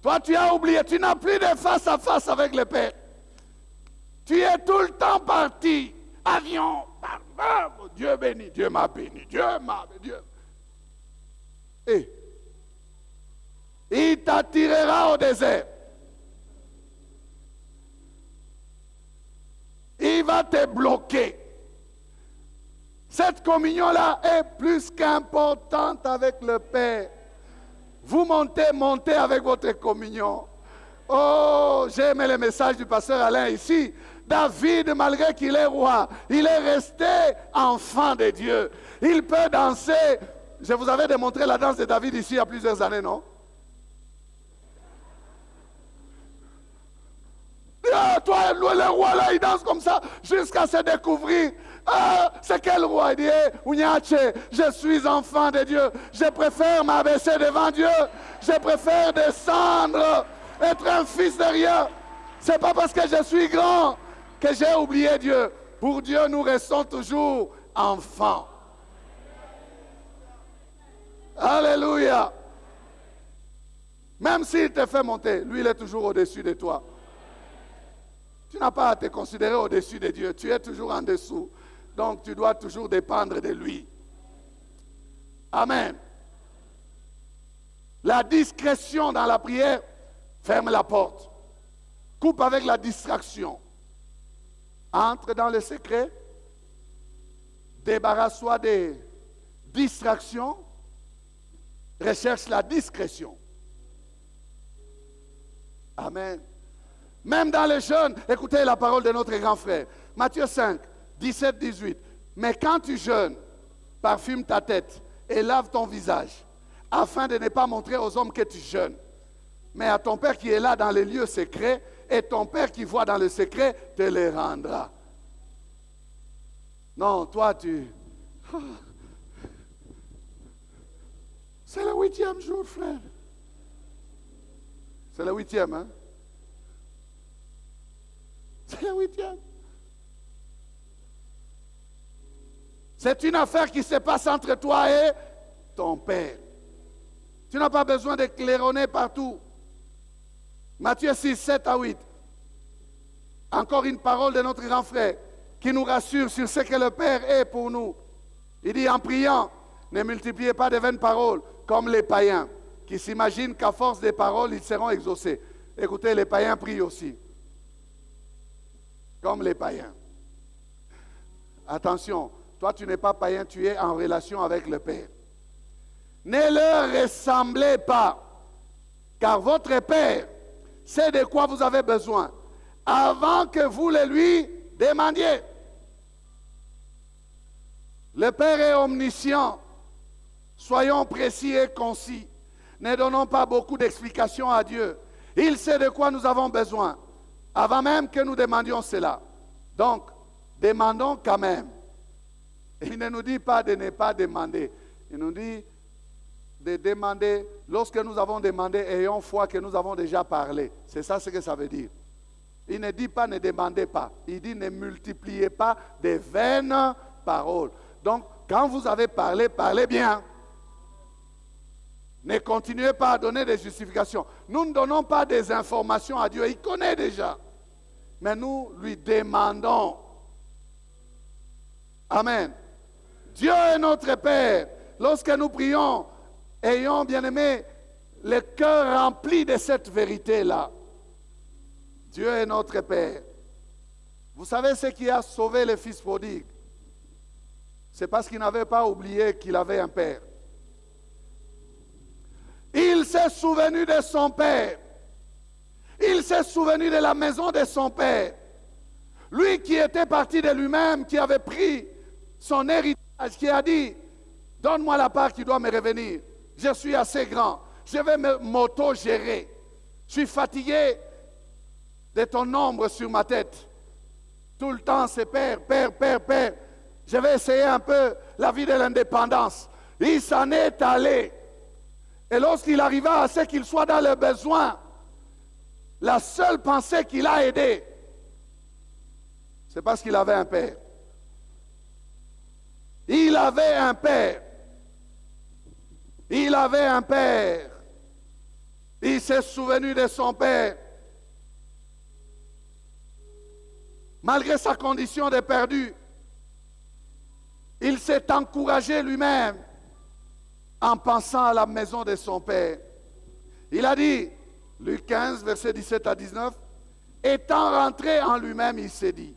Toi, tu as oublié. Tu n'as plus de face à face avec le Père. Tu es tout le temps parti. Avion. Dieu béni, Dieu m'a béni, Dieu m'a béni. Et il t'attirera au désert. Il va te bloquer. Cette communion-là est plus qu'importante avec le Père. Vous montez avec votre communion. Oh, j'ai aimé le message du pasteur Alain ici. David, malgré qu'il est roi, il est resté enfant de Dieu. Il peut danser. Je vous avais démontré la danse de David ici il y a plusieurs années, non? Toi, le roi là, il danse comme ça jusqu'à se découvrir. Ah, c'est quel roi? Il dit, Ouniache, je suis enfant de Dieu. Je préfère m'abaisser devant Dieu. Je préfère descendre, être un fils de rien. C'est pas parce que je suis grand que j'ai oublié Dieu. Pour Dieu, nous restons toujours enfants. Alléluia. Même s'il te fait monter, lui, il est toujours au-dessus de toi. Tu n'as pas à te considérer au-dessus de Dieu. Tu es toujours en dessous. Donc, tu dois toujours dépendre de lui. Amen. La discrétion dans la prière, ferme la porte. Coupe avec la distraction. Entre dans le secret. Débarrasse-toi des distractions. Recherche la discrétion. Amen. Même dans les jeûnes, écoutez la parole de notre grand frère. Matthieu 5, 17, 18. Mais quand tu jeûnes, parfume ta tête et lave ton visage, afin de ne pas montrer aux hommes que tu jeûnes, mais à ton Père qui est là dans les lieux secrets, et ton Père qui voit dans le secret te les rendra. Non, toi tu... C'est le 8e jour, frère. C'est le 8e, hein? C'est le 8e. C'est une affaire qui se passe entre toi et ton Père. Tu n'as pas besoin de claironner partout. Matthieu 6, 7 à 8. Encore une parole de notre grand frère qui nous rassure sur ce que le Père est pour nous. Il dit en priant, ne multipliez pas de vaines paroles comme les païens qui s'imaginent qu'à force de paroles, ils seront exaucés. Écoutez, les païens prient aussi. Comme les païens. Attention, toi tu n'es pas païen, tu es en relation avec le Père. Ne leur ressemblez pas, car votre Père sait de quoi vous avez besoin, avant que vous le lui demandiez. Le Père est omniscient. Soyons précis et concis. Ne donnons pas beaucoup d'explications à Dieu. Il sait de quoi nous avons besoin, avant même que nous demandions cela. Donc, demandons quand même. Il ne nous dit pas de ne pas demander. Il nous dit de demander. Lorsque nous avons demandé, ayons foi que nous avons déjà parlé. C'est ça ce que ça veut dire. Il ne dit pas ne demandez pas. Il dit ne multipliez pas de vaines paroles. Donc, quand vous avez parlé, parlez bien. Ne continuez pas à donner des justifications. Nous ne donnons pas des informations à Dieu. Il connaît déjà. Mais nous lui demandons. Amen. Dieu est notre Père. Lorsque nous prions, ayons bien aimé le cœur rempli de cette vérité-là. Dieu est notre Père. Vous savez ce qui a sauvé le fils prodigue? C'est parce qu'il n'avait pas oublié qu'il avait un Père. Il s'est souvenu de son Père. Il s'est souvenu de la maison de son Père. Lui qui était parti de lui-même, qui avait pris son héritage, qui a dit, donne-moi la part qui doit me revenir. Je suis assez grand. Je vais m'auto-gérer. Je suis fatigué de ton ombre sur ma tête. Tout le temps, c'est Père, Père, Père, Père. Je vais essayer un peu la vie de l'indépendance. Il s'en est allé. Et lorsqu'il arriva à ce qu'il soit dans le besoin, la seule pensée qui l'a aidé, c'est parce qu'il avait un Père. Il avait un Père. Il avait un Père. Il s'est souvenu de son Père. Malgré sa condition de perdu, Il s'est encouragé lui-même en pensant à la maison de son père. Il a dit, Luc 15, versets 17 à 19, étant rentré en lui-même, il s'est dit,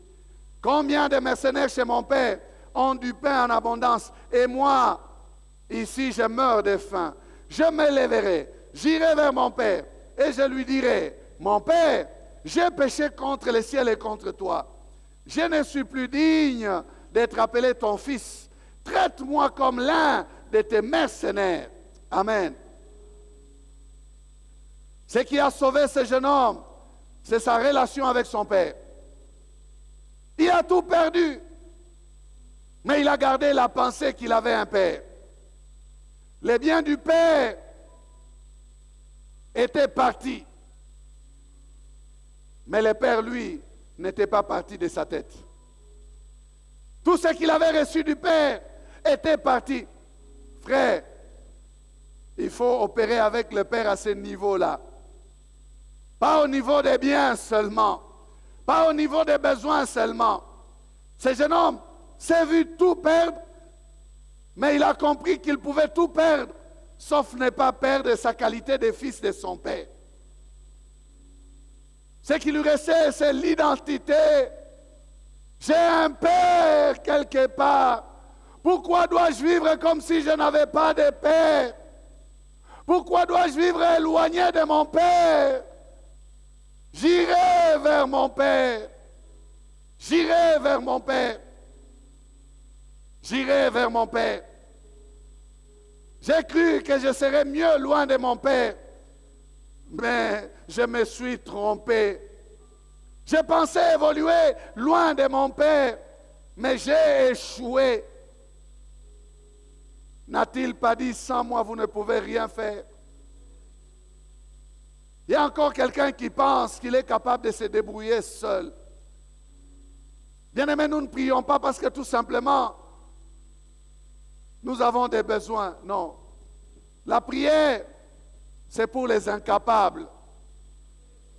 combien de mercenaires chez mon père ont du pain en abondance, et moi, ici, je meurs de faim. Je me lèverai, j'irai vers mon père, et je lui dirai, mon père, j'ai péché contre le ciel et contre toi. Je ne suis plus digne d'être appelé ton fils. Traite-moi comme l'un de tes mercenaires. Amen. Ce qui a sauvé ce jeune homme, c'est sa relation avec son père. Il a tout perdu, mais il a gardé la pensée qu'il avait un père. Les biens du père étaient partis, mais le père, lui, n'était pas parti de sa tête. Tout ce qu'il avait reçu du père était parti. Frère, il faut opérer avec le père à ce niveau-là. Pas au niveau des biens seulement, pas au niveau des besoins seulement. Ce jeune homme s'est vu tout perdre, mais il a compris qu'il pouvait tout perdre, sauf ne pas perdre sa qualité de fils de son père. Ce qui lui restait, c'est l'identité. J'ai un père quelque part. Pourquoi dois-je vivre comme si je n'avais pas de père? Pourquoi dois-je vivre éloigné de mon père? J'irai vers mon père. J'irai vers mon père. J'irai vers mon père. J'ai cru que je serais mieux loin de mon père, mais je me suis trompé. J'ai pensé évoluer loin de mon père, mais j'ai échoué. N'a-t-il pas dit, sans moi, vous ne pouvez rien faire? Il y a encore quelqu'un qui pense qu'il est capable de se débrouiller seul. Bien-aimés, nous ne prions pas parce que tout simplement, nous avons des besoins. Non. La prière, c'est pour les incapables.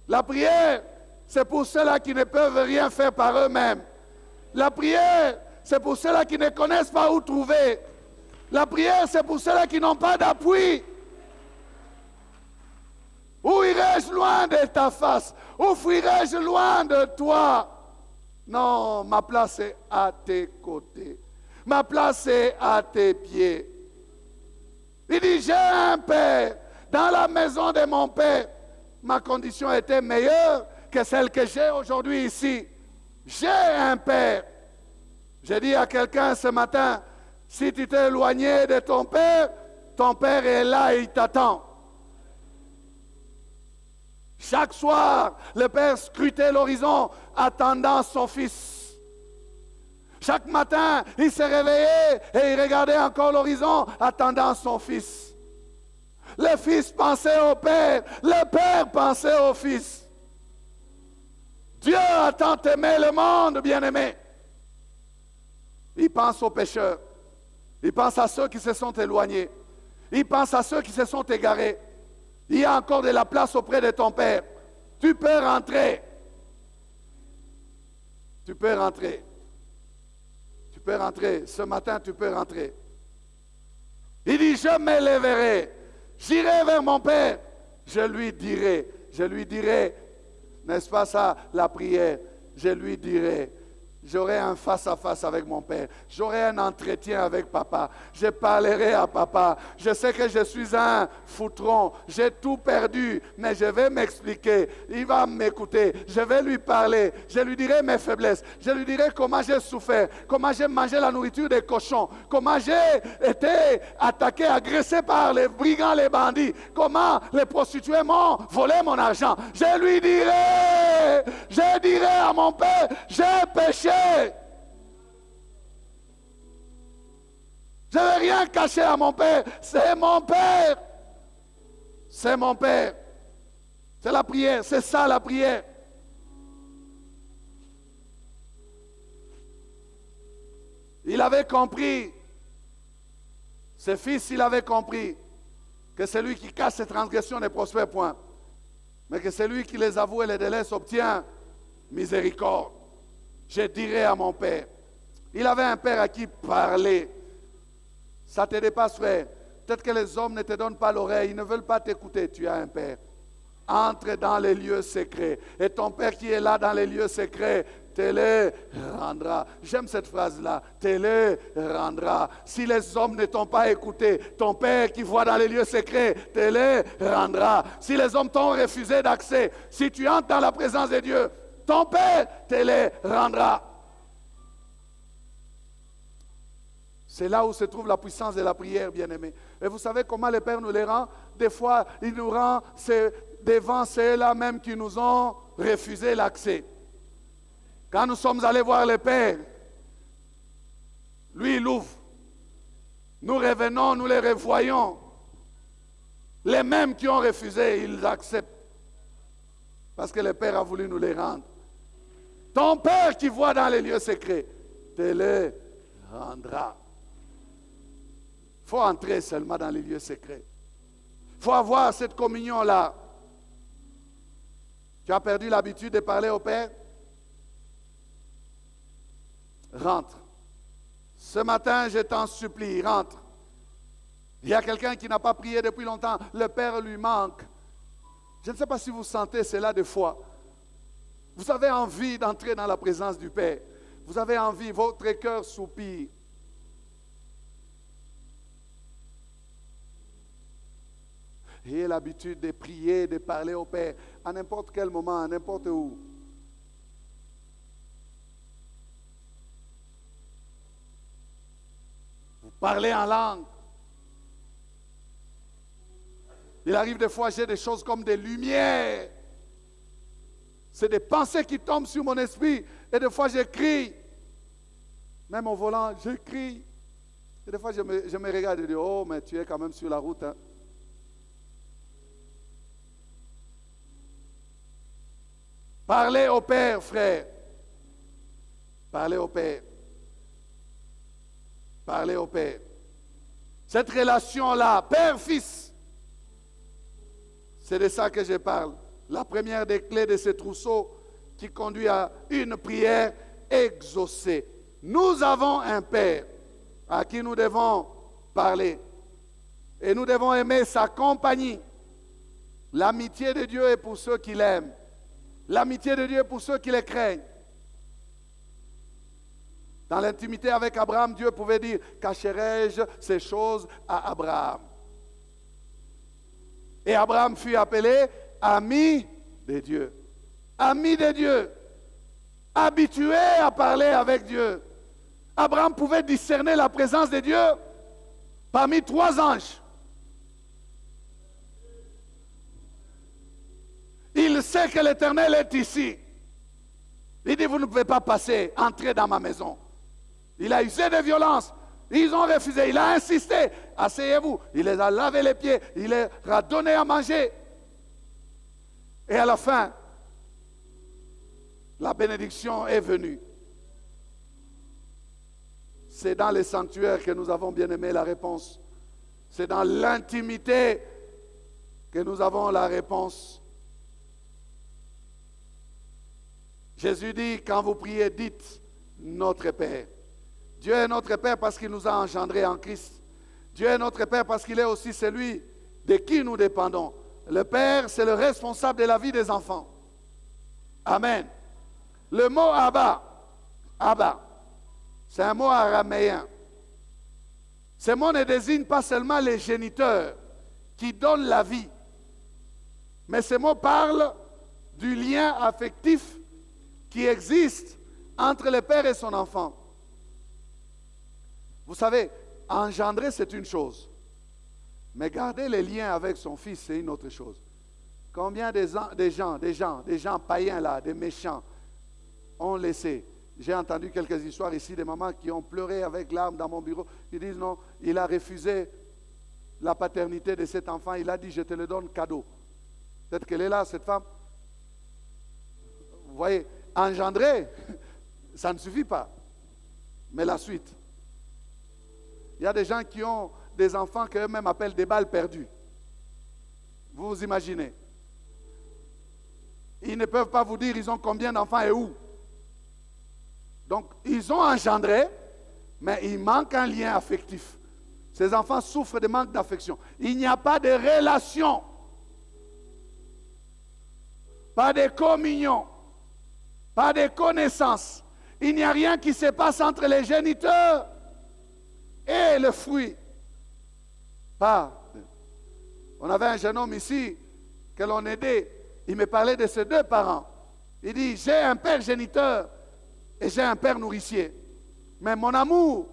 La prière, c'est pour ceux-là qui ne peuvent rien faire par eux-mêmes. La prière, c'est pour ceux-là qui ne connaissent pas où trouver. La prière, c'est pour ceux-là qui n'ont pas d'appui. Où irai-je loin de ta face? Où fuirai-je loin de toi? Non, ma place est à tes côtés. Ma place est à tes pieds. Il dit, j'ai un père. Dans la maison de mon père, ma condition était meilleure que celle que j'ai aujourd'hui ici. J'ai un père. J'ai dit à quelqu'un ce matin, si tu t'es éloigné de ton père est là et il t'attend. Chaque soir, le père scrutait l'horizon attendant son fils. Chaque matin, il se réveillait et il regardait encore l'horizon attendant son fils. Le fils pensait au père, le père pensait au fils. Dieu a tant aimé le monde, bien-aimé. Il pense aux pécheurs. Il pense à ceux qui se sont éloignés. Il pense à ceux qui se sont égarés. Il y a encore de la place auprès de ton père. Tu peux rentrer. Tu peux rentrer. Tu peux rentrer. Ce matin, tu peux rentrer. Il dit, je me lèverai. J'irai vers mon père. Je lui dirai, n'est-ce pas ça, la prière? Je lui dirai. J'aurai un face-à-face avec mon père. J'aurai un entretien avec papa. Je parlerai à papa. Je sais que je suis un foutron. J'ai tout perdu, mais je vais m'expliquer. Il va m'écouter. Je vais lui parler. Je lui dirai mes faiblesses. Je lui dirai comment j'ai souffert. Comment j'ai mangé la nourriture des cochons. Comment j'ai été attaqué, agressé par les brigands, les bandits. Comment les prostituées m'ont volé mon argent. Je lui dirai. Je dirai à mon père, j'ai péché. Je ne vais rien cacher à mon père. C'est mon père. C'est mon père. C'est la prière. C'est ça la prière. Il avait compris. Ce fils, il avait compris que celui qui cache ses transgressions ne prospère point. Mais que celui qui les avoue et les délaisse obtient miséricorde. Je dirai à mon père. Il avait un père à qui parler. Ça te dépasse, frère. Peut-être que les hommes ne te donnent pas l'oreille, ils ne veulent pas t'écouter. Tu as un père. Entre dans les lieux secrets. Et ton père qui est là dans les lieux secrets, te les rendra. J'aime cette phrase-là. Te les rendra. Si les hommes ne t'ont pas écouté, ton père qui voit dans les lieux secrets, te les rendra. Si les hommes t'ont refusé d'accès, si tu entres dans la présence de Dieu, ton père te les rendra. C'est là où se trouve la puissance de la prière, bien-aimés. Et vous savez comment le Père nous les rend? Des fois, il nous rend devant ceux-là même qui nous ont refusé l'accès. Quand nous sommes allés voir le Père, lui, il ouvre. Nous revenons, nous les revoyons. Les mêmes qui ont refusé, ils acceptent. Parce que le Père a voulu nous les rendre. Ton Père qui voit dans les lieux secrets, te les rendra. Il faut entrer seulement dans les lieux secrets. Il faut avoir cette communion-là. Tu as perdu l'habitude de parler au Père? Rentre. Ce matin, je t'en supplie, rentre. Il y a quelqu'un qui n'a pas prié depuis longtemps. Le Père lui manque. Je ne sais pas si vous sentez cela des fois. Vous avez envie d'entrer dans la présence du Père. Vous avez envie, votre cœur soupire. Ayez l'habitude de prier, de parler au Père à n'importe quel moment, à n'importe où. Vous parlez en langue. Il arrive des fois, j'ai des choses comme des lumières. C'est des pensées qui tombent sur mon esprit. Et des fois, j'écris. Même au volant, j'écris. Et des fois, je me regarde et dis, oh, mais tu es quand même sur la route, hein. Parlez au Père, frère. Parlez au Père. Parlez au Père. Cette relation-là, Père-Fils, c'est de ça que je parle. La première des clés de ce trousseau qui conduit à une prière exaucée. Nous avons un Père à qui nous devons parler. Et nous devons aimer sa compagnie. L'amitié de Dieu est pour ceux qui l'aiment. L'amitié de Dieu est pour ceux qui le craignent. Dans l'intimité avec Abraham, Dieu pouvait dire, cacherai-je ces choses à Abraham? Et Abraham fut appelé ami de Dieu. Ami de Dieu. Habitué à parler avec Dieu. Abraham pouvait discerner la présence de Dieu parmi 3 anges. Il sait que l'Éternel est ici. Il dit, vous ne pouvez pas passer, entrer dans ma maison. Il a usé de violence. Ils ont refusé. Il a insisté. Asseyez-vous. Il les a lavé les pieds. Il leur a donné à manger. Et à la fin, la bénédiction est venue. C'est dans les sanctuaires que nous avons bien aimé la réponse. C'est dans l'intimité que nous avons la réponse. Jésus dit, quand vous priez, dites notre Père. Dieu est notre Père parce qu'il nous a engendrés en Christ. Dieu est notre Père parce qu'il est aussi celui de qui nous dépendons. Le Père, c'est le responsable de la vie des enfants. Amen. Le mot Abba, Abba, c'est un mot araméen. Ce mot ne désigne pas seulement les géniteurs qui donnent la vie, mais ce mot parle du lien affectif qui existe entre le père et son enfant. Vous savez, engendrer c'est une chose, mais garder les liens avec son fils c'est une autre chose. Combien des gens païens là, des méchants, ont laissé. J'ai entendu quelques histoires ici de mamans qui ont pleuré avec larmes dans mon bureau. Ils disent non, il a refusé la paternité de cet enfant. Il a dit je te le donne cadeau. Peut-être qu'elle est là, cette femme. Vous voyez, engendrer, ça ne suffit pas. Mais la suite. Il y a des gens qui ont des enfants qu'eux-mêmes appellent des balles perdues. Vous vous imaginez. Ils ne peuvent pas vous dire ils ont combien d'enfants et où. Donc, ils ont engendré, mais il manque un lien affectif. Ces enfants souffrent de manque d'affection. Il n'y a pas de relation, pas de communion, pas de connaissance. Il n'y a rien qui se passe entre les géniteurs et le fruit. Pas. On avait un jeune homme ici que l'on aidait. Il me parlait de ses deux parents. Il dit, j'ai un père géniteur et j'ai un père nourricier. Mais mon amour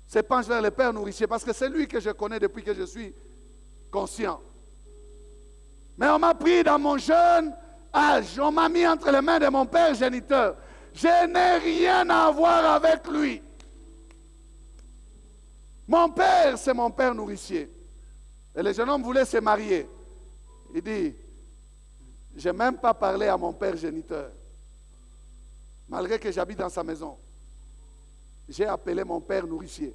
se penche vers le père nourricier parce que c'est lui que je connais depuis que je suis conscient. Mais on m'a pris dans mon jeune âge, on m'a mis entre les mains de mon père géniteur. Je n'ai rien à voir avec lui. Mon père, c'est mon père nourricier. Et le jeune homme voulait se marier. Il dit, je n'ai même pas parlé à mon père géniteur. Malgré que j'habite dans sa maison. J'ai appelé mon père nourricier.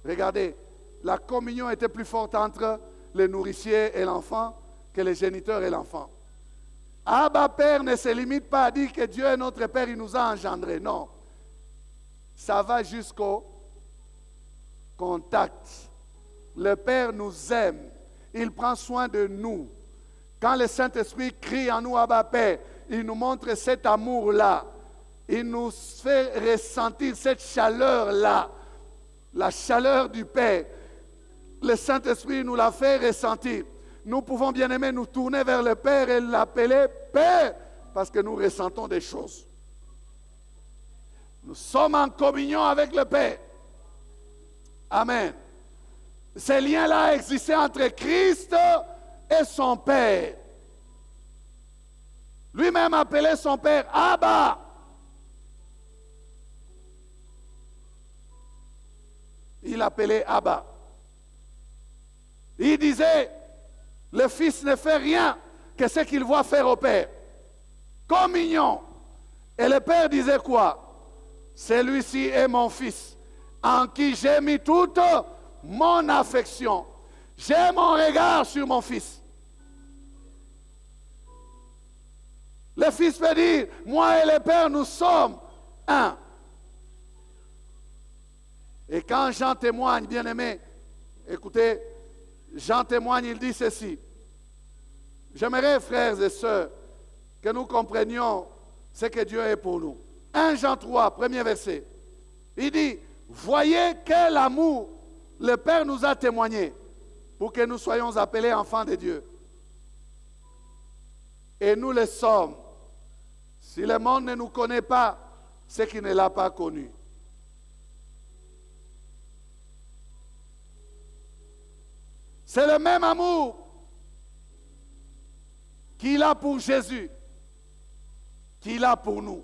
Regardez, la communion était plus forte entre le nourricier et l'enfant que le géniteur et l'enfant. Abba Père ne se limite pas à dire que Dieu est notre Père, il nous a engendrés. Non. Ça va jusqu'au contact. Le Père nous aime. Il prend soin de nous. Quand le Saint-Esprit crie en nous, Abba Père, il nous montre cet amour-là. Il nous fait ressentir cette chaleur-là. La chaleur du Père. Le Saint-Esprit nous l'a fait ressentir. Nous pouvons, bien aimés, nous tourner vers le Père et l'appeler Père parce que nous ressentons des choses. Nous sommes en communion avec le Père. Amen. Ces liens-là existaient entre Christ et son Père. Lui-même appelait son Père Abba. Il appelait Abba. Il disait, le Fils ne fait rien que ce qu'il voit faire au Père. Communion. Et le Père disait quoi? Celui-ci est mon Fils, en qui j'ai mis toute mon affection. J'ai mon regard sur mon Fils. Le Fils peut dire, moi et le Père, nous sommes un. Et quand Jean témoigne, bien aimé, écoutez, Jean témoigne, il dit ceci. J'aimerais, frères et sœurs, que nous comprenions ce que Dieu est pour nous. 1 Jean 3, premier verset. Il dit, voyez quel amour le Père nous a témoigné pour que nous soyons appelés enfants de Dieu. Et nous le sommes. Si le monde ne nous connaît pas, c'est qu'il ne l'a pas connu. C'est le même amour qu'il a pour Jésus, qu'il a pour nous.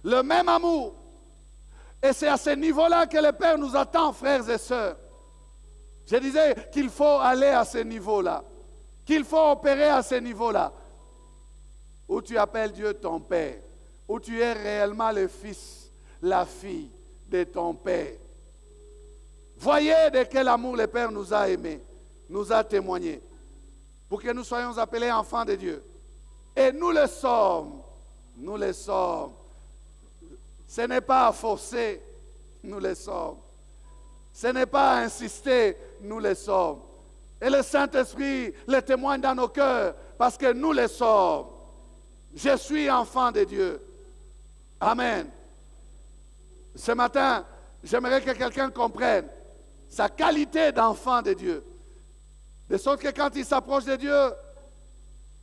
Le même amour. Et c'est à ce niveau-là que le Père nous attend, frères et sœurs. Je disais qu'il faut aller à ce niveau-là, qu'il faut opérer à ce niveau-là, où tu appelles Dieu ton Père, où tu es réellement le fils, la fille de ton Père. Voyez de quel amour le Père nous a aimés, nous a témoigné, pour que nous soyons appelés enfants de Dieu. Et nous le sommes, nous le sommes. Ce n'est pas à forcer, nous le sommes. Ce n'est pas à insister, nous le sommes. Et le Saint-Esprit le témoigne dans nos cœurs, parce que nous le sommes. Je suis enfant de Dieu. Amen. Ce matin, j'aimerais que quelqu'un comprenne sa qualité d'enfant de Dieu. De sorte que quand il s'approche de Dieu,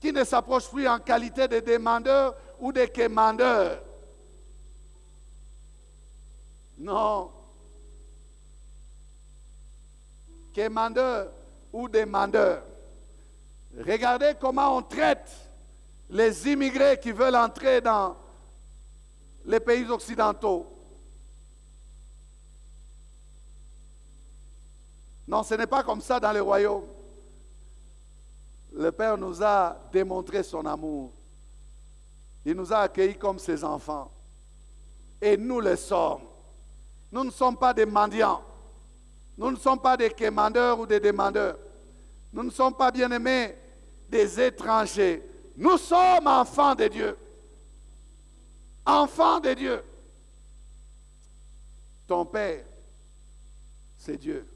qu'il ne s'approche plus en qualité de demandeur ou de quémandeur. Non. Quémandeur ou demandeur. Regardez comment on traite les immigrés qui veulent entrer dans les pays occidentaux. Non, ce n'est pas comme ça dans le royaume. Le Père nous a démontré son amour. Il nous a accueillis comme ses enfants. Et nous le sommes. Nous ne sommes pas des mendiants. Nous ne sommes pas des quémandeurs ou des demandeurs. Nous ne sommes pas, bien-aimés, des étrangers. Nous sommes enfants de Dieu. Enfants de Dieu. ton Père, c'est Dieu.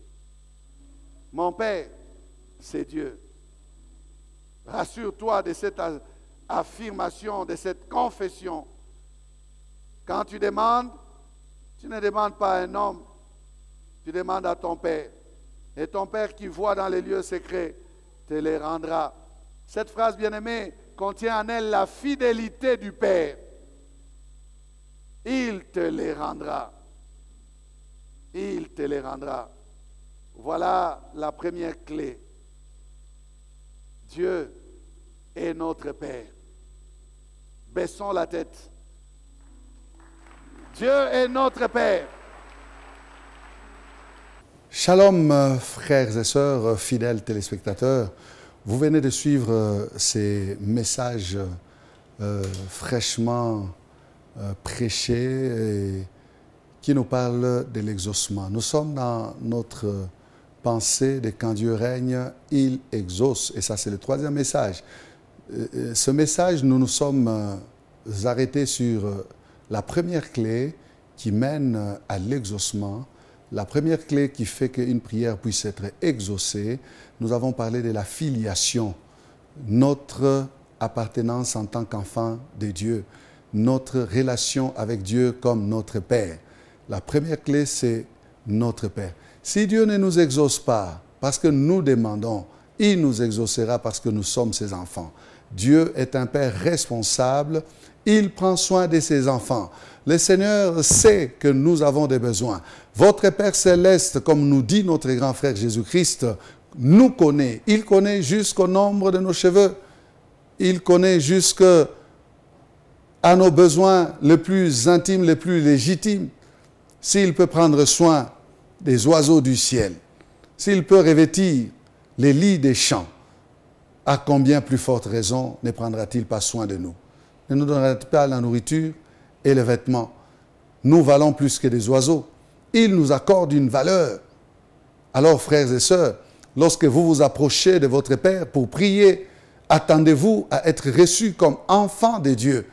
Mon Père, c'est Dieu. Rassure-toi de cette affirmation, de cette confession. Quand tu demandes, tu ne demandes pas à un homme, tu demandes à ton Père. Et ton Père qui voit dans les lieux secrets te les rendra. Cette phrase, bien-aimée, contient en elle la fidélité du Père. Il te les rendra. Il te les rendra. Voilà la première clé. Dieu est notre Père. Baissons la tête. Dieu est notre Père. Shalom, frères et sœurs, fidèles téléspectateurs. Vous venez de suivre ces messages fraîchement prêchés et qui nous parlent de l'exaucement. Nous sommes dans notre pensée de quand Dieu règne, il exauce. Et ça, c'est le troisième message. Ce message, nous nous sommes arrêtés sur la première clé qui mène à l'exaucement. La première clé qui fait qu'une prière puisse être exaucée, nous avons parlé de la filiation, notre appartenance en tant qu'enfant de Dieu, notre relation avec Dieu comme notre Père. La première clé, c'est notre Père. Si Dieu ne nous exauce pas parce que nous demandons, il nous exaucera parce que nous sommes ses enfants. Dieu est un Père responsable, il prend soin de ses enfants. Le Seigneur sait que nous avons des besoins. Votre Père céleste, comme nous dit notre grand frère Jésus-Christ, nous connaît. Il connaît jusqu'au nombre de nos cheveux. Il connaît jusqu'à nos besoins les plus intimes, les plus légitimes. S'il peut prendre soin des oiseaux du ciel, s'il peut revêtir les lits des champs, à combien plus forte raison ne prendra-t-il pas soin de nous? Ne nous donnera-t-il pas la nourriture et les vêtements? Nous valons plus que des oiseaux. Il nous accorde une valeur. Alors, frères et sœurs, lorsque vous vous approchez de votre Père pour prier, attendez-vous à être reçus comme enfants de Dieu.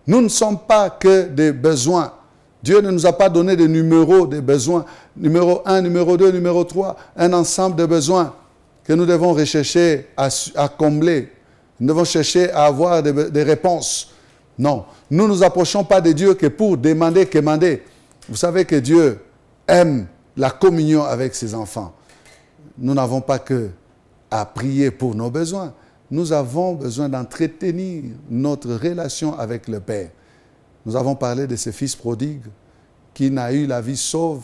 Nous ne sommes pas que des besoins. Dieu ne nous a pas donné des numéros des besoins. Numéro 1, numéro 2, numéro 3, un ensemble de besoins que nous devons rechercher à combler. Nous devons chercher à avoir des réponses. Non, nous ne nous approchons pas de Dieu que pour demander, quémander. Vous savez que Dieu aime la communion avec ses enfants. Nous n'avons pas que à prier pour nos besoins. Nous avons besoin d'entretenir notre relation avec le Père. Nous avons parlé de ce fils prodigue qui n'a eu la vie sauve,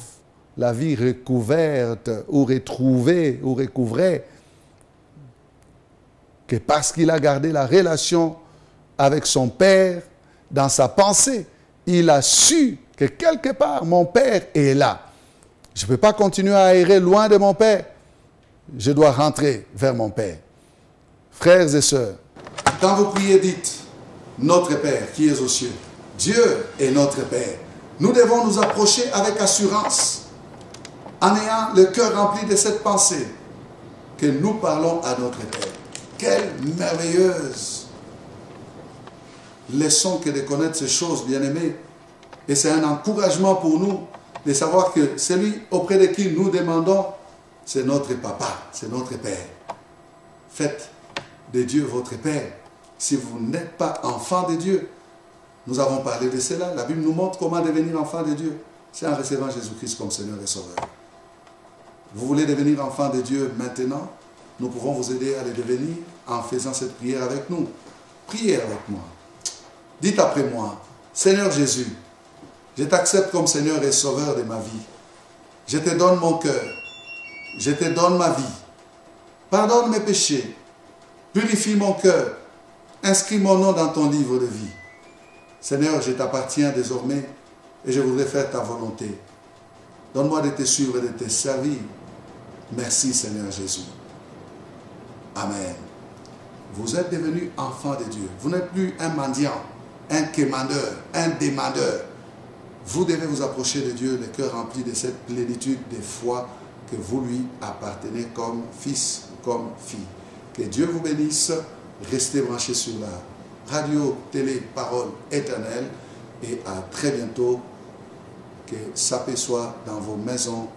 la vie recouverte ou retrouvée ou recouvrée que parce qu'il a gardé la relation avec son Père dans sa pensée, il a su que quelque part mon Père est là. Je ne peux pas continuer à errer loin de mon Père. Je dois rentrer vers mon Père. Frères et sœurs, quand vous priez, dites « Notre Père qui es aux cieux ». Dieu est notre Père. Nous devons nous approcher avec assurance, en ayant le cœur rempli de cette pensée, que nous parlons à notre Père. Quelle merveilleuse leçon que de connaître ces choses, bien-aimés. Et c'est un encouragement pour nous de savoir que celui auprès de qui nous demandons, c'est notre Papa, c'est notre Père. Faites de Dieu votre Père. Si vous n'êtes pas enfant de Dieu, nous avons parlé de cela. La Bible nous montre comment devenir enfant de Dieu. C'est en recevant Jésus-Christ comme Seigneur et Sauveur. Vous voulez devenir enfant de Dieu maintenant? Nous pouvons vous aider à le devenir en faisant cette prière avec nous. Priez avec moi. Dites après moi, Seigneur Jésus, je t'accepte comme Seigneur et Sauveur de ma vie. Je te donne mon cœur. Je te donne ma vie. Pardonne mes péchés. Purifie mon cœur. Inscris mon nom dans ton livre de vie. Seigneur, je t'appartiens désormais et je voudrais faire ta volonté. Donne-moi de te suivre et de te servir. Merci Seigneur Jésus. Amen. Vous êtes devenu enfant de Dieu. Vous n'êtes plus un mendiant, un quémandeur, un demandeur. Vous devez vous approcher de Dieu, le cœur rempli de cette plénitude de foi que vous lui appartenez comme fils, comme fille. Que Dieu vous bénisse. Restez branchés sur la radio, télé, parole éternelle. Et à très bientôt que sa paix soit dans vos maisons